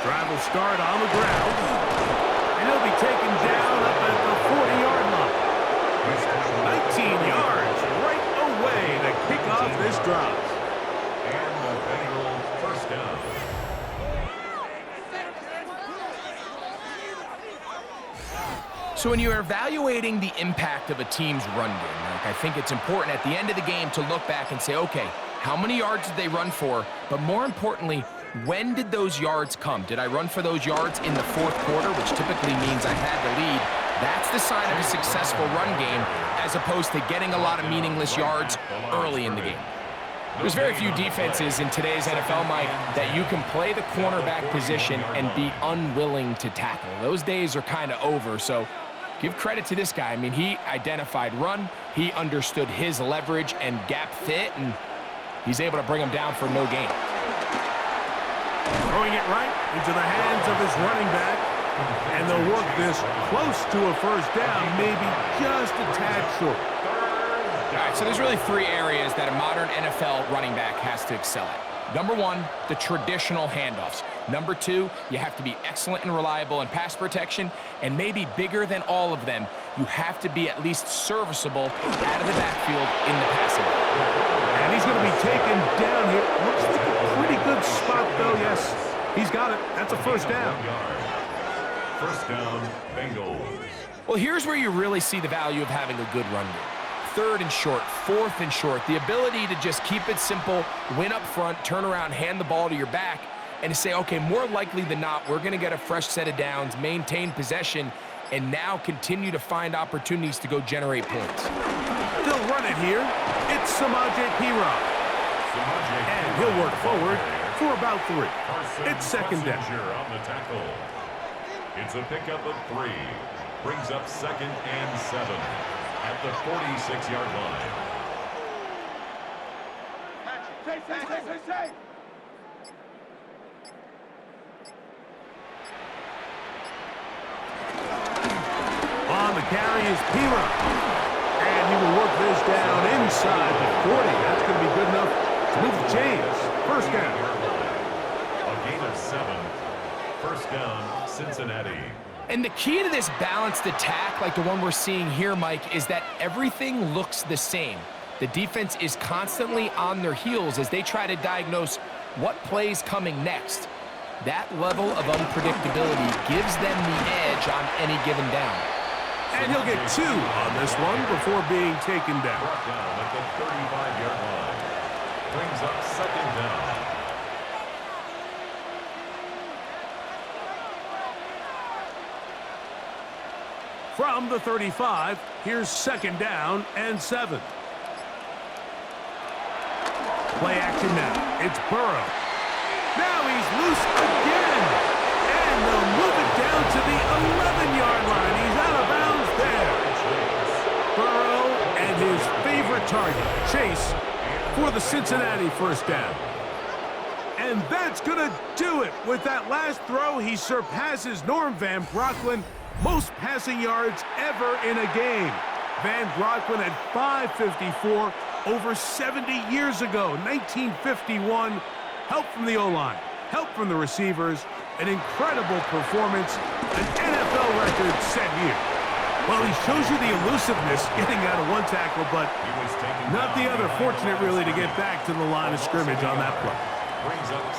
Drive will start on the ground, and he'll be taken down up at the 40-yard line. 19 yards right away to kick off this drive. And the Bengals first down. So when you're evaluating the impact of a team's run game, I think it's important at the end of the game to look back and say, okay, how many yards did they run for? But more importantly, when did those yards come? Did I run for those yards in the fourth quarter, which typically means I had the lead? That's the sign of a successful run game, as opposed to getting a lot of meaningless yards early in the game. There's very few defenses in today's NFL, Mike, that you can play the cornerback position and be unwilling to tackle. Those days are kind of over, so give credit to this guy. I mean, he identified run, he understood his leverage and gap fit, and he's able to bring him down for no gain. Throwing it right into the hands of his running back, and they'll work this close to a first down, maybe just a tad short. All right, so there's really 3 areas that a modern NFL running back has to excel at. Number 1, the traditional handoffs. Number 2, you have to be excellent and reliable in pass protection, and maybe bigger than all of them, you have to be at least serviceable out of the backfield in the passing game. And he's going to be taken down here. Looks like a pretty good spot, though. Yes, he's got it. That's a first down. First down, Bengals. Well, here's where you really see the value of having a good run game. 3rd and short, 4th and short, the ability to just keep it simple, win up front, turn around, hand the ball to your back, and to say, okay, more likely than not, we're going to get a fresh set of downs, maintain possession, and now continue to find opportunities to go generate points. They'll run it here. It's Samaje Perine. And he'll work forward for about 3. It's second down. On the tackle. It's a pickup of 3. Brings up second and 7 at the 46-yard line. On the carry is Perine. And he will work this down inside the 40. That's going to be good enough to move the chains. First down. A gain of 7. First down, Cincinnati. And the key to this balanced attack, like the one we're seeing here, Mike, is that everything looks the same. The defense is constantly on their heels as they try to diagnose what play's coming next. That level of unpredictability gives them the edge on any given down. And he'll get 2 on this one before being taken down. Brought down at the 35-yard line. Brings up second down. From the 35, here's second down and 7. Play action now. It's Burrow. Now he's loose again. And they'll move it down to the 11-yard line. He's out of bounds there. Burrow and his favorite target, Chase, for the Cincinnati first down. And that's going to do it. With that last throw, he surpasses Norm Van Brocklin, most passing yards ever in a game. Van Brocklin at 554 over 70 years ago, 1951. Help from the O-line, help from the receivers, an incredible performance, an NFL record set here. Well, he shows you the elusiveness getting out of one tackle, but not the other. Fortunate, really, to get back to the line of scrimmage on that play.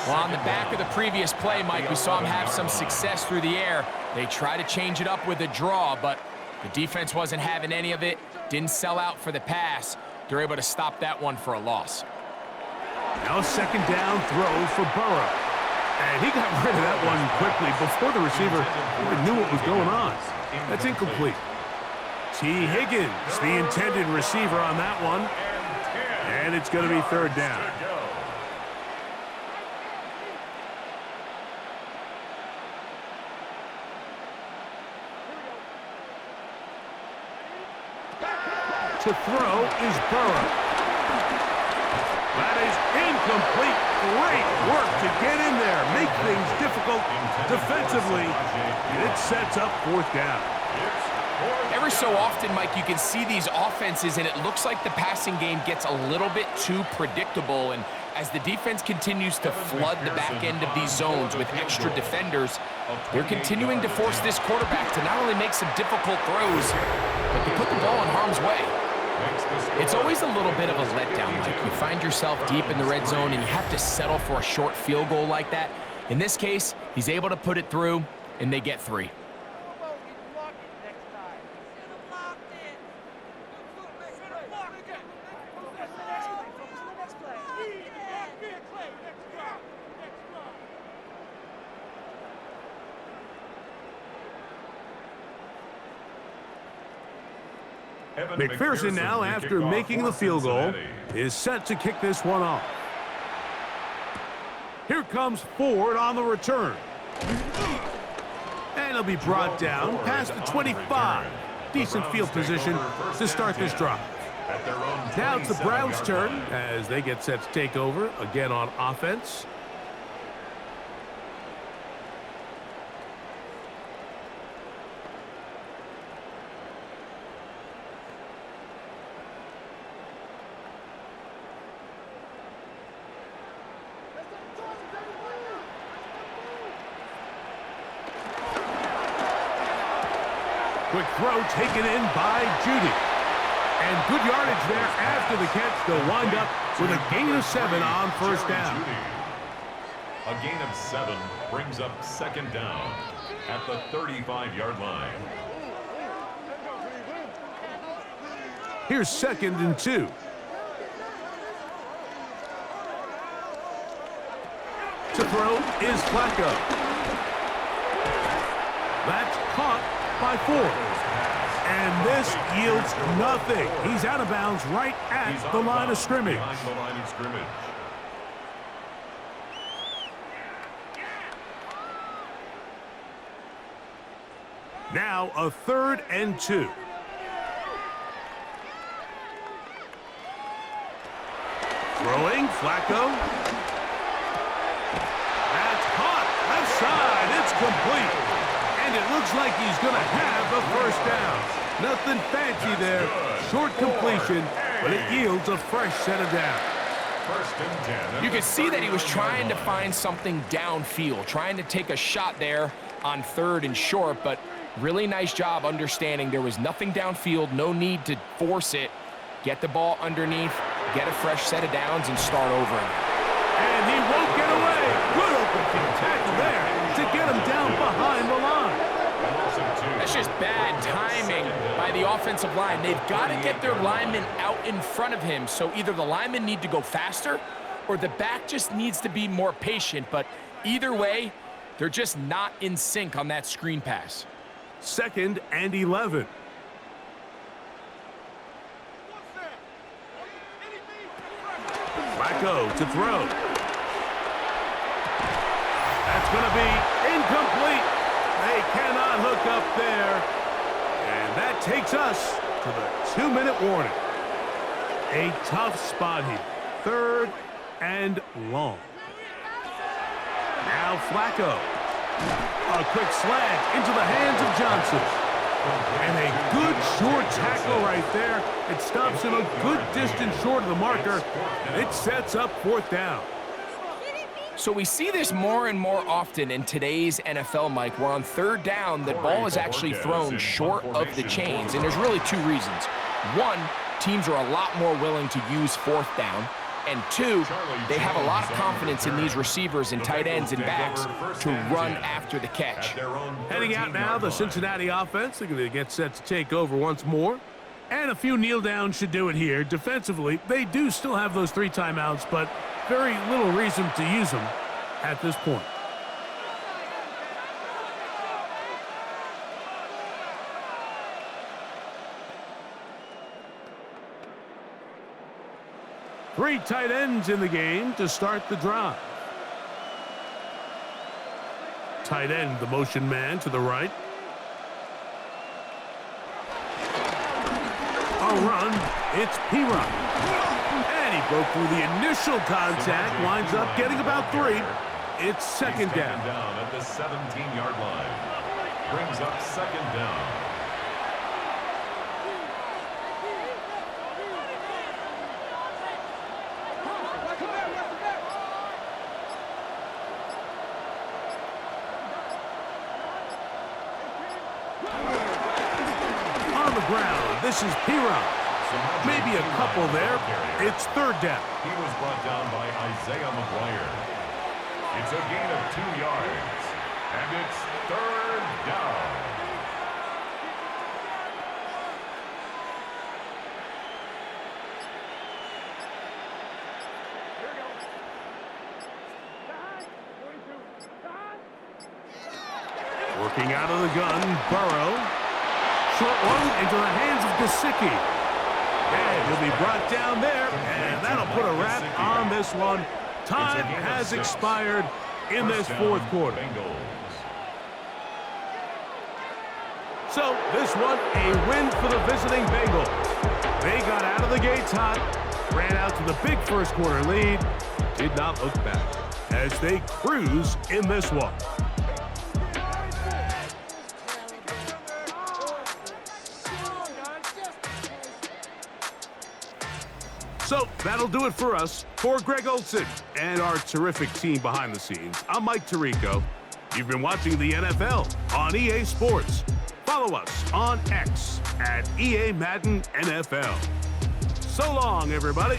Well, on the back of the previous play, Mike, we saw him have some success through the air. They try to change it up with a draw, but the defense wasn't having any of it, didn't sell out for the pass. They're able to stop that one for a loss. Now second down throw for Burrow. And he got rid of that one quickly before the receiver even knew what was going on. That's incomplete. T. Higgins, the intended receiver on that one. And it's going to be third down. To throw is Burrow. That is incomplete. Great work to get in there, make things difficult defensively, and it sets up fourth down. Every so often, Mike, you can see these offenses, and it looks like the passing game gets a little bit too predictable, and as the defense continues to flood the back end of these zones with extra defenders, they're continuing to force this quarterback to not only make some difficult throws, but to put the ball in harm's way. It's always a little bit of a letdown, Mike. You find yourself deep in the red zone and you have to settle for a short field goal like that. In this case, he's able to put it through, and they get 3. McPherson now, after making the field goal, is set to kick this one off. Here comes Ford on the return. And he'll be brought down past the 25. Decent field position to start this drive. Now it's the Browns' turn as they get set to take over again on offense. Quick throw taken in by Judy. And good yardage there after the catch. They'll wind up with a gain of 7 on first down. A gain of 7 brings up second down at the 35-yard line. Here's 2nd and 2. To throw is Flacco. That's caught by Ford. And this yields nothing. He's out of bounds right at the line of scrimmage. Now a 3rd and 2. Throwing, Flacco. That's caught. Left side. It's complete. And it looks like he's going to have a first down. Nothing fancy there. Short completion, but it yields a fresh set of downs. You could see that he was trying to find something downfield, trying to take a shot there on 3rd and short, but really nice job understanding there was nothing downfield, no need to force it. Get the ball underneath, get a fresh set of downs, and start over again. And he won't get away. Good open field tackle there to get him down behind the line. That's just bad timing the offensive line. They've got to get their linemen out in front of him, so either the linemen need to go faster or the back just needs to be more patient. But either way, they're just not in sync on that screen pass. 2nd and 11. Flacco to throw. That's going to be incomplete. They cannot hook up there. And that takes us to the 2-minute warning. A tough spot here. 3rd and long. Now Flacco. A quick slant into the hands of Johnson. And a good short tackle right there. It stops him a good distance short of the marker. It sets up 4th down. So we see this more and more often in today's NFL, Mike, where on 3rd down, the ball is actually thrown short of the chains. And there's really 2 reasons. 1, teams are a lot more willing to use 4th down. And 2, they have a lot of confidence in these receivers and tight ends and backs to run after the catch. Heading out now, the Cincinnati offense. They're going to get set to take over once more. And a few kneel downs should do it here. Defensively, they do still have those 3 timeouts, but very little reason to use them at this point. Three tight ends in the game to start the drive. Tight end, the motion man to the right. A run, it's P-Run. And he broke through the initial contact, winds up getting about 3. It's 2nd down. At the 17-yard line. Brings up 2nd down. Ground. This is P-Run. Maybe a couple there. It's 3rd down. He was brought down by Isaiah McGuire. It's a gain of 2 yards. And it's 3rd down. Working out of the gun, Burrow. Short one into the hands of Gesicki. And he'll be brought down there, and that'll put a wrap on this one. Time has expired in this 4th quarter. So this one, a win for the visiting Bengals. They got out of the gates hot, ran out to the big 1st quarter lead, did not look back as they cruise in this one. So that'll do it for us. For Greg Olson and our terrific team behind the scenes, I'm Mike Tirico. You've been watching the NFL on EA Sports. Follow us on X at EA Madden NFL. So long, everybody.